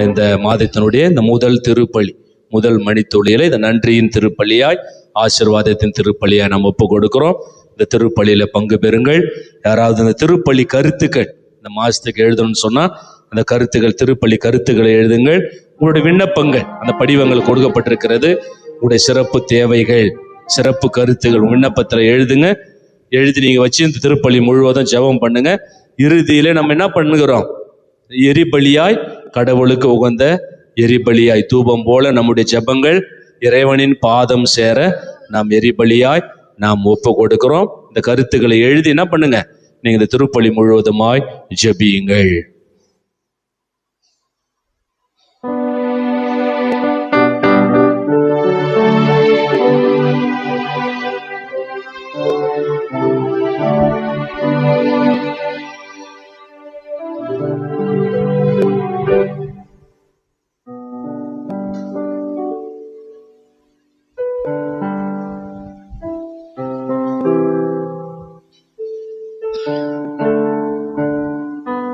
[SPEAKER 1] இந்த மாதத்தினுடைய இந்த முதல் திருப்பலி, முதல் மணித்துளியில இந்த நன்றியின் திருப்பலியாய், ஆசீர்வாதத்தின் திருப்பலியாய் நாம் ஒப்பு கொடுக்கிறோம். இந்த திருப்பலியில பங்கு பெறுங்கள். யாராவது இந்த திருப்பலி கருத்துக்கள் இந்த மாசத்துக்கு எழுதணும்னு சொன்னா அந்த கருத்துக்கள், திருப்பலி கருத்துக்களை எழுதுங்கள். உங்களுடைய விண்ணப்பங்கள் அந்த படிவங்கள் கொடுக்கப்பட்டிருக்கிறது. உங்களுடைய சிறப்பு தேவைகள், சிறப்பு கருத்துகள் விண்ணப்பத்தில் எழுதுங்க. எழுதி நீங்க வச்சு இந்த திருப்பலி முழுவதும் ஜெபம் பண்ணுங்க. இறுதியில நம்ம என்ன பண்ணுகிறோம்? எரிபலியாய், கடவுளுக்கு உகந்த எரிபலியாய், தூபம் போல நம்முடைய ஜெபங்கள் இறைவனின் பாதம் சேர நாம் எரிபலியாய் நாம் ஒப்பு கொடுக்கிறோம். இந்த கருத்துக்களை எழுதி என்ன பண்ணுங்க, நீங்க இந்த திருப்பலி முழுவதுமாய் ஜெபியுங்கள்.